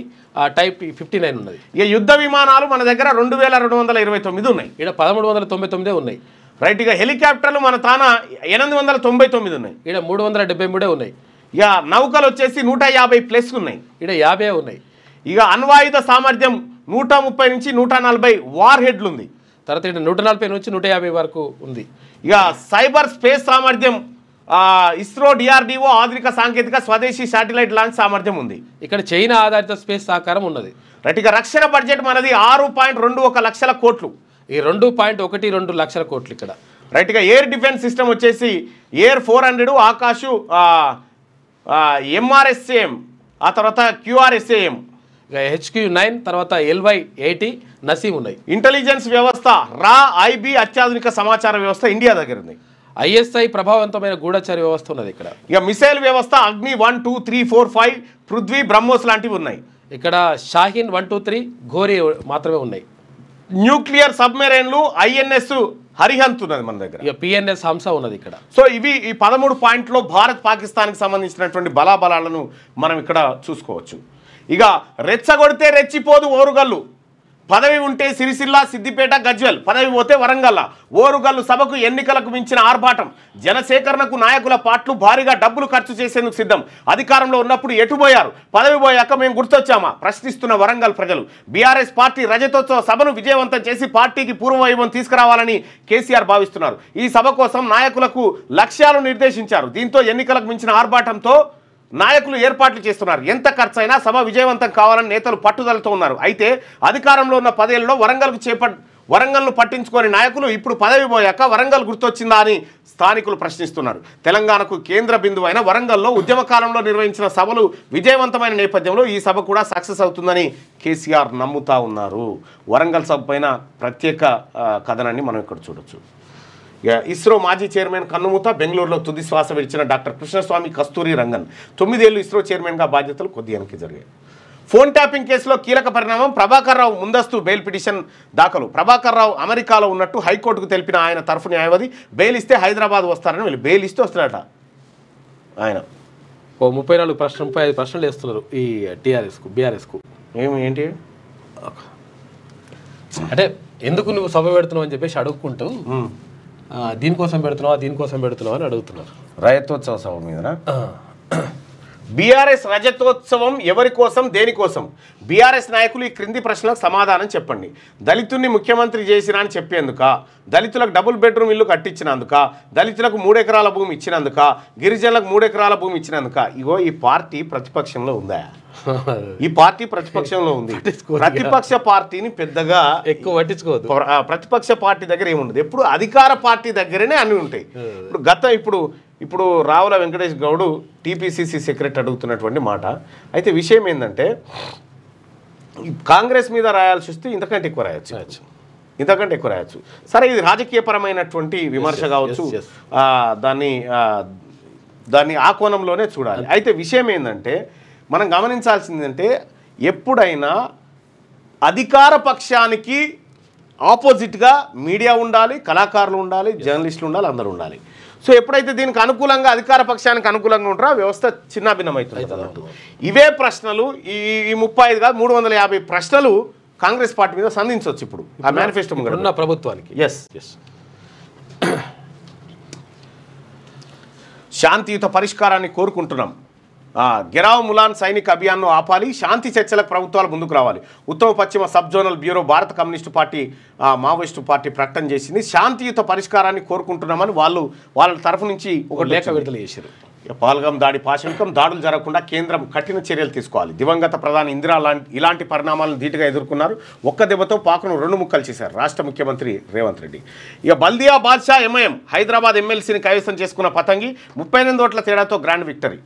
టైప్ 59 ఉన్నది. ఇక యుద్ధ విమానాలు మన దగ్గర 2,229 ఉన్నాయి. ఇక్కడ 1,399 ఉన్నాయి. రైట్. ఇక హెలికాప్టర్లు మన తాన 899 ఉన్నాయి. ఇక్కడ 373 ఉన్నాయి. ఇక నౌకలు వచ్చేసి 150+ ఉన్నాయి. ఇక్కడ 50 ఉన్నాయి. ఇక అణ్వాయుధ సామర్థ్యం 130 నుంచి 140 వార్ హెడ్లు ఉంది. తర్వాత ఇక్కడ 140 నుంచి 150 వరకు ఉంది. ఇక సైబర్ స్పేస్ సామర్థ్యం ఇస్రో, DRDO ఆధునిక సాంకేతిక స్వదేశీ శాటిలైట్ లాంచ్ సామర్థ్యం ఉంది. ఇక్కడ చైనా ఆధారిత స్పేస్ సహకారం ఉన్నది. రైట్. ఇక రక్షణ బడ్జెట్ మనది 6.21 లక్షల కోట్లు. ఈ 2.12 లక్షల కోట్లు ఇక్కడ. రైట్. ఇక ఎయిర్ డిఫెన్స్ సిస్టమ్ వచ్చేసి ఎయిర్ 400, ఆకాశు MRSAM, ఆ తర్వాత QRSAM, ఇక HQ-9, తర్వాత LY-80 నసీం ఉన్నాయి. ఇంటెలిజెన్స్ వ్యవస్థ IB అత్యాధునిక సమాచార వ్యవస్థ ఇండియా దగ్గర ఉంది. ISI ప్రభావవంతమైన గూఢచారి వ్యవస్థ ఉన్నది ఇక్కడ. ఇక మిసైల్ వ్యవస్థ అగ్ని 1, 2, 3, 4, 5, పృథ్వీ, బ్రహ్మోస్ లాంటివి ఉన్నాయి. ఇక్కడ షాహీన్ 1, 2, 3 ఘోరీ మాత్రమే ఉన్నాయి. న్యూక్లియర్ సబ్మెరైన్లు INS హరిహంత్ ఉన్నది మన దగ్గర. ఇక PNS హంస ఉన్నది ఇక్కడ. సో ఇవి ఈ 13 పాయింట్లో భారత్ పాకిస్తాన్కి సంబంధించినటువంటి బలాబలాలను మనం ఇక్కడ చూసుకోవచ్చు. ఇక రెచ్చగొడితే రెచ్చిపోదు ఓరుగల్లు. పదవి ఉంటే సిరిసిల్ల, సిద్దిపేట, గజ్వెల్, పదవి పోతే వరంగల్. ఓరుగల్లు సభకు ఎన్నికలకు మించిన ఆర్భాటం. జనసేకరణకు నాయకుల పాటలు భారీగా డబ్బులు ఖర్చు చేసేందుకు సిద్ధం. అధికారంలో ఉన్నప్పుడు ఎటుపోయారు, పదవి పోయాక మేము గుర్తొచ్చామా ప్రశ్నిస్తున్న వరంగల్ ప్రజలు. బీఆర్ఎస్ పార్టీ రజతోత్సవ సభను విజయవంతం చేసి పార్టీకి పూర్వవైభవం తీసుకురావాలని కేసీఆర్ భావిస్తున్నారు. ఈ సభ కోసం నాయకులకు లక్ష్యాలు నిర్దేశించారు. దీంతో ఎన్నికలకు మించిన ఆర్భాటంతో నాయకులు ఏర్పాట్లు చేస్తున్నారు. ఎంత ఖర్చైనా సభ విజయవంతం కావాలని నేతలు పట్టుదలతో ఉన్నారు. అయితే అధికారంలో ఉన్న 10 ఏళ్లలో వరంగల్ను పట్టించుకోని నాయకులు ఇప్పుడు పదవి పోయాక వరంగల్ గుర్తొచ్చిందా అని స్థానికులు ప్రశ్నిస్తున్నారు. తెలంగాణకు కేంద్ర బిందువు అయిన వరంగల్లో ఉద్యమ కాలంలో నిర్వహించిన సభలు విజయవంతమైన నేపథ్యంలో ఈ సభ కూడా సక్సెస్ అవుతుందని కేసీఆర్ నమ్ముతా ఉన్నారు. వరంగల్ సభ పైన ప్రత్యేక కథనాన్ని మనం ఇక్కడ చూడొచ్చు. ఇస్రో మాజీ చైర్మన్ కన్నుమూత, బెంగళూరులో తుది శ్వాస విడిచిన డాక్టర్ కృష్ణస్వామి కస్తూరి రంగన్ 9 ఏళ్లు ఇస్రో చైర్మన్గా బాధ్యతలు కొద్ది వెనక్కి జరిగాయి. ఫోన్ ట్యాపింగ్ కేసులో కీలక పరిణామం. ప్రభాకర్ రావు ముందస్తు బెయిల్ పిటిషన్ దాఖలు. ప్రభాకర్ రావు అమెరికాలో ఉన్నట్టు హైకోర్టుకు తెలిపిన ఆయన తరఫు న్యాయవాది బెయిల్ ఇస్తే హైదరాబాద్ వస్తారని వెళ్ళి బెయిల్ ఇస్తే వస్తాడట ఆయన. 34 ప్రశ్నలు 35 ప్రశ్నలు వేస్తున్నారు ఈ బీఆర్ఎస్కు. ఏంటి అంటే ఎందుకు నువ్వు సభ పెడుతున్నావు అని చెప్పేసి అడుక్కుంటూ దీనికోసం పెడుతున్నావా అని అడుగుతున్నారు. రజతోత్సవ సభ మీద బీఆర్ఎస్ రజతోత్సవం ఎవరి కోసం, దేనికోసం? బీఆర్ఎస్ నాయకులు ఈ క్రింది ప్రశ్నలకు సమాధానం చెప్పండి. దళితుల్ని ముఖ్యమంత్రి చేసినా అని చెప్పేందుక, దళితులకు డబుల్ బెడ్రూమ్ ఇల్లు కట్టించినందుక, దళితులకు 3 ఎకరాల భూమి ఇచ్చినందుక, గిరిజనులకు 3 ఎకరాల భూమి ఇచ్చినందుక. ఇగో ఈ పార్టీ ప్రతిపక్షంలో ఉందా? ఈ పార్టీ ప్రతిపక్షంలో ఉంది. ప్రతిపక్ష పార్టీని పెద్దగా ఎక్కువ పట్టించుకోవద్దు. ప్రతిపక్ష పార్టీ దగ్గర ఏముండదు, ఎప్పుడు అధికార పార్టీ దగ్గరనే అన్నీ ఉంటాయి. ఇప్పుడు రావుల వెంకటేష్ గౌడ్ TPCC సెక్రటరీ అడుగుతున్నటువంటి మాట. అయితే విషయం ఏంటంటే కాంగ్రెస్ మీద రాయాల్సి వస్తే ఇంతకంటే ఎక్కువ రాయొచ్చు. సరే, ఇది రాజకీయపరమైనటువంటి విమర్శ కావచ్చు, దాన్ని ఆ కోణంలోనే చూడాలి. అయితే విషయం ఏంటంటే మనం గమనించాల్సిందంటే ఎప్పుడైనా అధికార పక్షానికి ఆపోజిట్గా మీడియా ఉండాలి, కళాకారులు ఉండాలి, జర్నలిస్టులు ఉండాలి, అందరూ ఉండాలి. సో ఎప్పుడైతే దీనికి అనుకూలంగా అధికార పక్షానికి అనుకూలంగా ఉంటారో వ్యవస్థ చిన్నాభిన్నమవుతుంది. ఇవే ప్రశ్నలు ఈ 35 కాదు 350 ప్రశ్నలు కాంగ్రెస్ పార్టీ మీద సంధించవచ్చు ఇప్పుడు ఆ మేనిఫెస్టో ఉన్న ప్రభుత్వానికి. ఎస్ శాంతియుత పరిష్కారాన్ని కోరుకుంటున్నాం. గెరావ్ ములాన్ సైనిక అభియాన్ను ఆపాలి, శాంతి చర్చలకు ప్రభుత్వాలు ముందుకు రావాలి. ఉత్తర పశ్చిమ సబ్ జోనల్ బ్యూరో భారత కమ్యూనిస్టు పార్టీ మావోయిస్టు పార్టీ ప్రకటన చేసింది. శాంతియుత పరిష్కారాన్ని కోరుకుంటున్నామని వాళ్ళ తరఫు నుంచి ఒక లేఖ విడుదల చేశారు. పాల్గం దాడి పాశవికం, దాడులు జరగకుండా కేంద్రం కఠిన చర్యలు తీసుకోవాలి. దివంగత ప్రధాని ఇందిరా ఇలాంటి పరిణామాలను ధీటుగా ఎదుర్కొన్నారు. ఒక్క దెబ్బతో పాకును 2 ముక్కలు చేశారు రాష్ట్ర ముఖ్యమంత్రి రేవంత్ రెడ్డి. ఇక బల్దియా బాద్షా ఎంఐఎం హైదరాబాద్ ఎమ్మెల్సీని కైవసం చేసుకున్న పతంగి 38 ఓట్ల తేడాతో గ్రాండ్ విక్టరీ.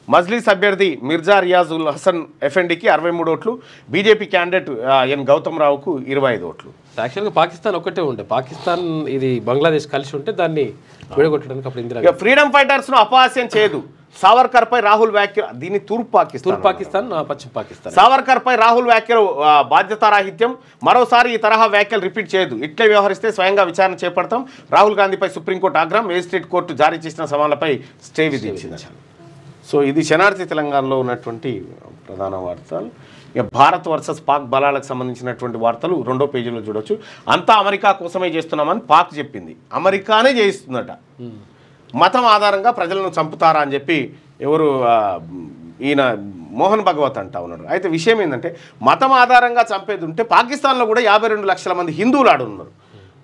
మజ్లీస్ అభ్యర్థి మిర్జా రియాజ్ ఉల్ హసన్ ఎఫ్ఎండికి 63 ఓట్లు, బీజేపీ క్యాండిడేట్ ఎన్ గౌతమ్ రావుకు 25 ఓట్లు. యాక్చువల్గా పాకిస్తాన్ ఒక్కటే ఉండే, పాకిస్తాన్ ఇది బంగ్లాదేశ్ కలిసి ఉంటే దాన్ని విడగొట్టడానికి అప్పుడు ఇందిరా ఫ్రీడమ్ ఫైటర్స్ను అపహాస్యం చేయదు, సావర్కర్పై రాహుల్ వ్యాఖ్యలు. దీన్ని తూర్పు పాకిస్తాన్ పశ్చిమ పాకిస్తాన్. సావర్కర్పై రాహుల్ వ్యాఖ్యలు బాధ్యతారాహిత్యం, మరోసారి ఈ తరహా వ్యాఖ్యలు రిపీట్ చేయదు, ఇట్లే వ్యవహరిస్తే స్వయంగా విచారణ చేపడతాం. రాహుల్ గాంధీపై సుప్రీంకోర్టు ఆగ్రహం, మేజిస్ట్రేట్ కోర్టు జారీ చేసిన సమన్లపై స్టే విధించింది. సో ఇది శనార్థి తెలంగాణలో ఉన్నటువంటి ప్రధాన వార్తలు. ఇక భారత్ వర్సెస్ పాక్ బలాలకు సంబంధించినటువంటి వార్తలు 2వ పేజీలో చూడొచ్చు. అంతా అమెరికా కోసమే చేస్తున్నామని పాక్ చెప్పింది, అమెరికానే చేయిస్తుందట. మతం ఆధారంగా ప్రజలను చంపుతారా అని చెప్పి ఎవరు ఈయన మోహన్ భగవత్ అంటా ఉన్నాడు. అయితే విషయం ఏంటంటే మతం ఆధారంగా చంపేది ఉంటే పాకిస్తాన్లో కూడా 52 లక్షల మంది హిందువులు ఆడున్నారు.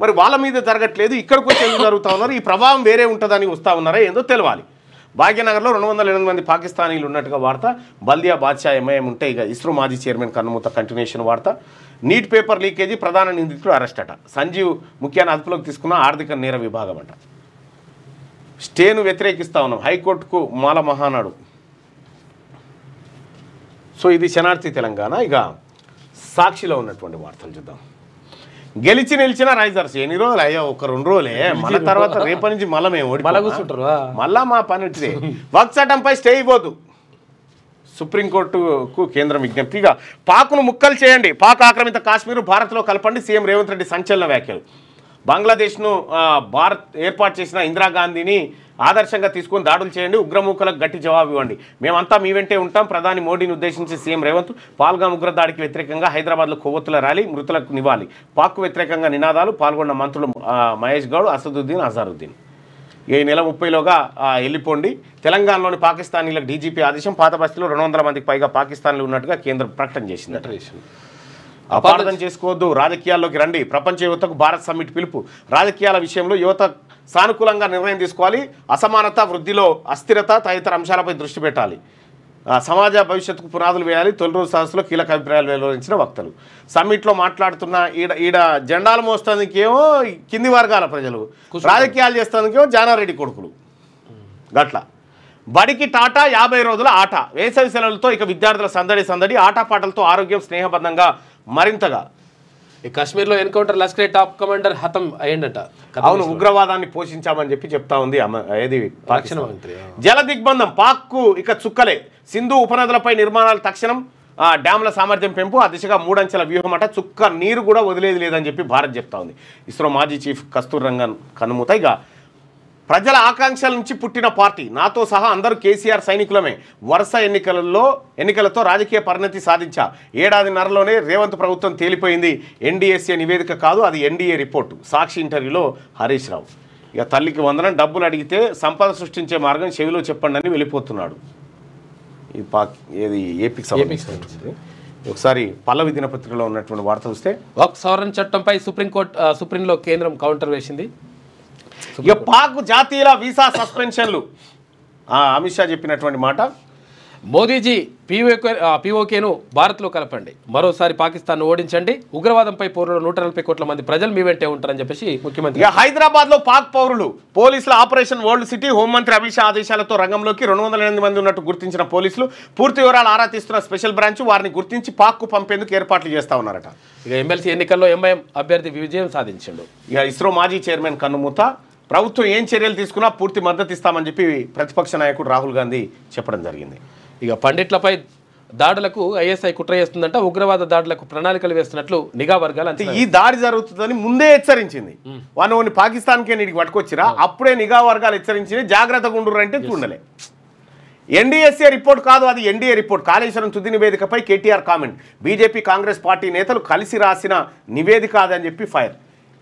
మరి వాళ్ళ మీద జరగట్లేదు, ఇక్కడికి వచ్చి ఎందుకు జరుగుతూ ఉన్నారు? ఈ ప్రభావం వేరే ఉంటుందని వస్తూ ఉన్నారా ఏందో తెలియాలి. భాగ్యనగర్లో 208 మంది పాకిస్తానీలు ఉన్నట్టుగా వార్త. బల్దియా బాద్షా ఎంఐఎం ఉంటే ఇక ఇస్రో మాజీ చైర్మన్ కన్నుమూత కంటిన్యూషన్ వార్త. నీట్ పేపర్ లీకేజీ ప్రధాన నిందితుడు అరెస్ట్ అట. సంజీవ్ ముఖ్యాన్ని అదుపులోకి తీసుకున్న ఆర్థిక నేర విభాగం అంట. స్టేను వ్యతిరేకిస్తా ఉన్నాం, హైకోర్టుకు మాల మహానాడు. సో ఇది శనార్థి తెలంగాణ. ఇక సాక్షిలో ఉన్నటువంటి వార్తలు చూద్దాం. గెలిచి నిలిచిన రైజర్స్ ఎన్ని రోజులు అయ్యా, 1-2 రోజులే, మన తర్వాత రేపటి నుంచి మళ్ళీ మేము ఓడిపోతుంటారు. మళ్ళా మా పని వచ్చింది. వక్ఫ్ చట్టంపై స్టే ఇవ్వద్దు, సుప్రీంకోర్టుకు కేంద్రం విజ్ఞప్తి. ఇక పాక్ను ముక్కలు చేయండి, పాక్ ఆక్రమిత కాశ్మీర్ భారత్లో కలపండి, సీఎం రేవంత్ రెడ్డి సంచలన వ్యాఖ్యలు. బంగ్లాదేశ్ను భారత్ ఏర్పాటు చేసిన ఇందిరాగాంధీని ఆదర్శంగా తీసుకొని దాడులు చేయండి, ఉగ్రమూకలకు గట్టి జవాబు ఇవ్వండి, మేమంతా మీ వెంటే ఉంటాం. ప్రధాని మోడీని ఉద్దేశించి సీఎం రేవంత్. పాల్గామ్ ఉగ్రదాడికి వ్యతిరేకంగా హైదరాబాద్లో కొవ్వొత్తుల ర్యాలీ, మృతులకు నివాళి, పాక్కు వ్యతిరేకంగా నినాదాలు. పాల్గొన్న మంత్రులు మహేష్ గౌడ్, అసదుద్దీన్, అజారుద్దీన్. ఈ నెల 30లోగా వెళ్ళిపోండి. తెలంగాణలోని పాకిస్తానీలకు డీజీపీ ఆదేశం. పాత బస్తీలో 200 మందికి పైగా పాకిస్తాన్లు ఉన్నట్టుగా కేంద్రం ప్రకటన చేసింది. అపార్థం చేసుకోవద్దు, రాజకీయాల్లోకి రండి, ప్రపంచ యువతకు భారత్ సమ్మిట్ పిలుపు. రాజకీయాల విషయంలో యువత సానుకూలంగా నిర్ణయం తీసుకోవాలి, అసమానత, వృద్ధిలో అస్థిరత తదితర అంశాలపై దృష్టి పెట్టాలి, సమాజ భవిష్యత్తుకు పునాదులు వేయాలి. తొలి రోజు సదస్సులో కీలక అభిప్రాయాలు వెలువరించిన వక్తలు. సమ్మిట్లో మాట్లాడుతున్న ఈడ జెండాలు మోస్తానికేమో కింది వర్గాల ప్రజలు, రాజకీయాలు చేస్తానికేమో జానారెడ్డి కొడుకులు. గట్ల బడికి టాటా 50 రోజుల ఆట. వేసవి సెలవులతో ఇక విద్యార్థుల సందడి, ఆటపాటలతో ఆరోగ్యం స్నేహబద్ధంగా మరింతగా. ఈ కాశ్మీర్లో ఎన్కౌంటర్ లష్కర్ టాప్ కమాండర్ హతం అయ్యిందట. అవును, ఉగ్రవాదాన్ని పోషించామని చెప్పి చెప్తా ఉంది ఏది రక్షణ మంత్రి. జల దిగ్బంధం పాక్కు ఇక చుక్కలే. సింధు ఉపనదులపై నిర్మాణాలు తక్షణం, డ్యాముల సామర్థ్యం పెంపు, ఆ దిశగా 3 అంచెల వ్యూహం అట. చుక్క నీరు కూడా వదిలేది లేదని చెప్పి భారత్ చెప్తా ఉంది. ఇస్రో మాజీ చీఫ్ కస్తూరి రంగన్ కన్నుమూత. ఇక ప్రజల ఆకాంక్షల నుంచి పుట్టిన పార్టీ, నాతో సహా అందరూ కేసీఆర్ సైనికులమే, వరుస ఎన్నికలతో రాజకీయ పరిణతి సాధించా, ఏడాదిన్నరలోనే రేవంత్ ప్రభుత్వం తేలిపోయింది, ఎన్డీఎస్ఏ నివేదిక కాదు అది ఎన్డీఏ రిపోర్టు. సాక్షి ఇంటర్వ్యూలో హరీష్ రావు. ఇక తల్లికి వందనం, డబ్బులు అడిగితే సంపద సృష్టించే మార్గం చెవిలో చెప్పండి అని వెళ్ళిపోతున్నాడు. ఏది ఏపీకి సంబంధించింది. ఒకసారి పల్లవి దినపత్రికలో ఉన్నటువంటి వార్త చూస్తే, వక్ఫ్ సవరణ చట్టంపై సుప్రీంలో కేంద్రం కౌంటర్ వేసింది. ఇక పాక్ జాతీయుల వీసా సస్పెన్షన్లు, అమిత్ షా చెప్పినటువంటి మాట. మోదీజీ పీఓకేను భారత్లో కలపండి, మరోసారి పాకిస్తాన్ ఓడించండి, ఉగ్రవాదంపై పోరులో 140 కోట్ల మంది ప్రజలు మీ వెంటే ఉంటారని చెప్పేసి ముఖ్యమంత్రి. హైదరాబాద్లో పాక్ పౌరులు, పోలీసుల ఆపరేషన్ వరల్డ్ సిటీ. హోంమంత్రి అమిత్ షా ఆదేశాలతో రంగంలోకి 208 మంది ఉన్నట్టు గుర్తించిన పోలీసులు పూర్తి వివరాలు ఆరా తీస్తున్న స్పెషల్ బ్రాంచ్. వారిని గుర్తించి పాక్కు పంపేందుకు ఏర్పాట్లు చేస్తా ఉన్నారట. ఇక ఎమ్మెల్సీ ఎన్నికల్లో ఎంఐఎం అభ్యర్థి విజయం సాధించిండు. ఇక ఇస్రో మాజీ చైర్మన్ కన్నుమూత. ప్రభుత్వం ఏం చర్యలు తీసుకున్నా పూర్తి మద్దతు ఇస్తామని చెప్పి ప్రతిపక్ష నాయకుడు రాహుల్ గాంధీ చెప్పడం జరిగింది. ఇక పండిట్లపై దాడులకు ఐఎస్ఐ కుట్ర చేస్తుందంట, ఉగ్రవాద దాడులకు ప్రణాళికలు వేస్తున్నట్లు నిఘా వర్గాలు అంతే. ఈ దాడి జరుగుతుందని ముందే హెచ్చరించింది. వాడిని పాకిస్తాన్కే నీటికి పట్టుకొచ్చిరా, అప్పుడే నిఘా వర్గాలు హెచ్చరించింది, జాగ్రత్తగా ఉండురంటే చూడలే. ఎన్డీఎస్ఏ రిపోర్ట్ కాదు అది ఎన్డీఏ రిపోర్ట్. కాళేశ్వరం తుది నివేదికపై KTR comment. BJP Congress party నేతలు కలిసి రాసిన నివేదిక అదని చెప్పి ఫైర్.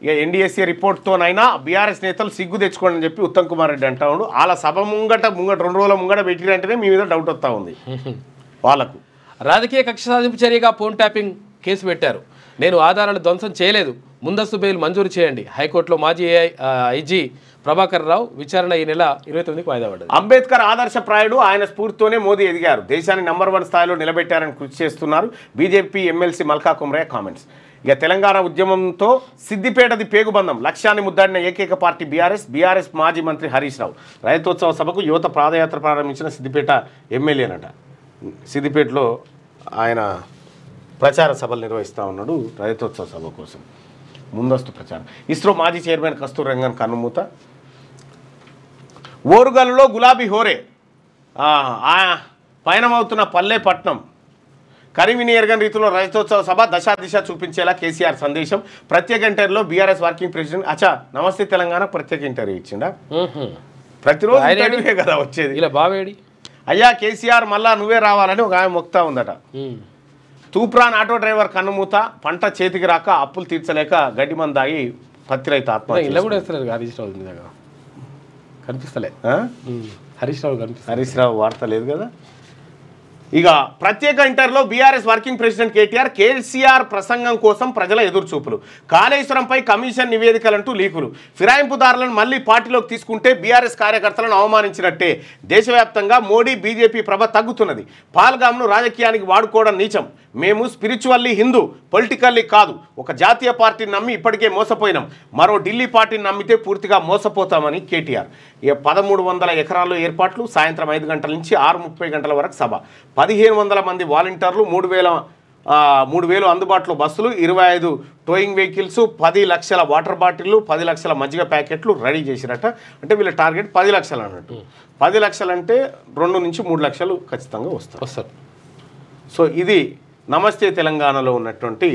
ఇక ఎన్డీఎస్ఏ రిపోర్ట్తోనైనా బీఆర్ఎస్ నేతలు సిగ్గు తెచ్చుకోండి అని చెప్పి ఉత్తమ్ కుమార్ రెడ్డి అంటా ఉండు. వాళ్ళ సభ ముంగట 2 రోజుల ముంగట పెట్టిరంటేనే మీ మీద డౌట్ వస్తూ ఉంది వాళ్ళకు. రాజకీయ కక్ష సాధింపు చర్యగా ఫోన్ ట్యాపింగ్ కేసు పెట్టారు. నేను ఆధారాలు ధ్వంసం చేయలేదు, ముందస్తు బెయిల్ మంజూరు చేయండి. హైకోర్టులో మాజీ ఐజీ ప్రభాకర్ రావు విచారణ ఈ నెల 29కి వాయిదా పడ్డది. అంబేద్కర్ ఆదర్శప్రాయుడు, ఆయన స్ఫూర్తితోనే మోదీ ఎదిగారు, దేశాన్ని నంబర్ 1 స్థాయిలో నిలబెట్టారని కృషి చేస్తున్నారు బీజేపీ ఎమ్మెల్సీ మల్కా కుమ్రయ్య కామెంట్స్. ఇక తెలంగాణ ఉద్యమంతో సిద్దిపేటది పేగుబంధం, లక్ష్యాన్ని ముద్దాడిన ఏకైక పార్టీ బీఆర్ఎస్ మాజీ మంత్రి హరీష్ రావు రైతోత్సవ సభకు యువత పాదయాత్ర ప్రారంభించిన సిద్దిపేట ఎమ్మెల్యేనట. సిద్దిపేటలో ఆయన ప్రచార సభలు నిర్వహిస్తూ ఉన్నాడు రైతోత్సవ సభ కోసం, ముందస్తు ప్రచారం. ఇస్రో మాజీ చైర్మన్ కస్తూరి రంగన్ కన్నుమూత. ఓరుగల్లులో గులాబీ హోరే, పయనమవుతున్న పల్లెపట్నం. కరీంని ఎరగని రీతిలో రైతోత్సవ సభ, దశ చూపించేలా కేసీఆర్ సందేశం. ప్రత్యేక ఇంటర్వ్యూలో బీఆర్ఎస్ వర్కింగ్ ప్రెసిడెంట్ నమస్తే తెలంగాణ ప్రత్యేక ఇంటర్వ్యూ ఇచ్చిండా. ప్రతిరోజు ఇంటర్వ్యూయే కదా వచ్చేది. ఇలా బావేడి అయ్యా కేసీఆర్ మళ్ళా నువ్వే రావాలని ఒక ఆమె మొక్తా ఉందట. తూప్రాన్ ఆటో డ్రైవర్ కన్నుమూత, పంట చేతికి రాక అప్పులు తీర్చలేక గడ్డి మందాయి పత్తి రైతు ఆత్మహత్య. ఇలా కూడా వేస్తలేదు హరీష్ రావు నిజంగా కనిపిస్తలే. హరీష్ రావు వార్త లేదు కదా. ఇక ప్రత్యేక ఇంటర్లో బీఆర్ఎస్ వర్కింగ్ ప్రెసిడెంట్ కేసీఆర్ ప్రసంగం కోసం ప్రజల ఎదురుచూపులు. కాళేశ్వరంపై కమిషన్ నివేదికలంటూ లీకులు. ఫిరాయింపుదారులను మళ్లీ పార్టీలోకి తీసుకుంటే బీఆర్ఎస్ కార్యకర్తలను అవమానించినట్టే. దేశవ్యాప్తంగా మోడీ బీజేపీ ప్రభ తగ్గుతున్నది. పాల్గామ్ను రాజకీయానికి వాడుకోవడం నీచం. మేము స్పిరిచువల్లీ హిందూ, పొలిటికల్లీ కాదు. ఒక జాతీయ పార్టీని నమ్మి ఇప్పటికే మోసపోయినాం, మరో ఢిల్లీ పార్టీని నమ్మితే పూర్తిగా మోసపోతామని కేటీఆర్. ఇక 1300 ఎకరాల్లో ఏర్పాట్లు, సాయంత్రం 5 గంటల నుంచి 6:30 గంటల వరకు సభ. 1500 మంది వాలంటీర్లు, 3000 అందుబాటులో బస్సులు, 25 టోయింగ్ వెహికల్స్, 10 లక్షల వాటర్ బాటిళ్లు, 10 లక్షల మజ్జిగ ప్యాకెట్లు రెడీ చేసిరట. అంటే వీళ్ళ టార్గెట్ 10 లక్షలు అన్నట్టు. 10 లక్షలు అంటే 2 నుంచి 3 లక్షలు ఖచ్చితంగా వస్తారు. సో ఇది నమస్తే తెలంగాణలో ఉన్నటువంటి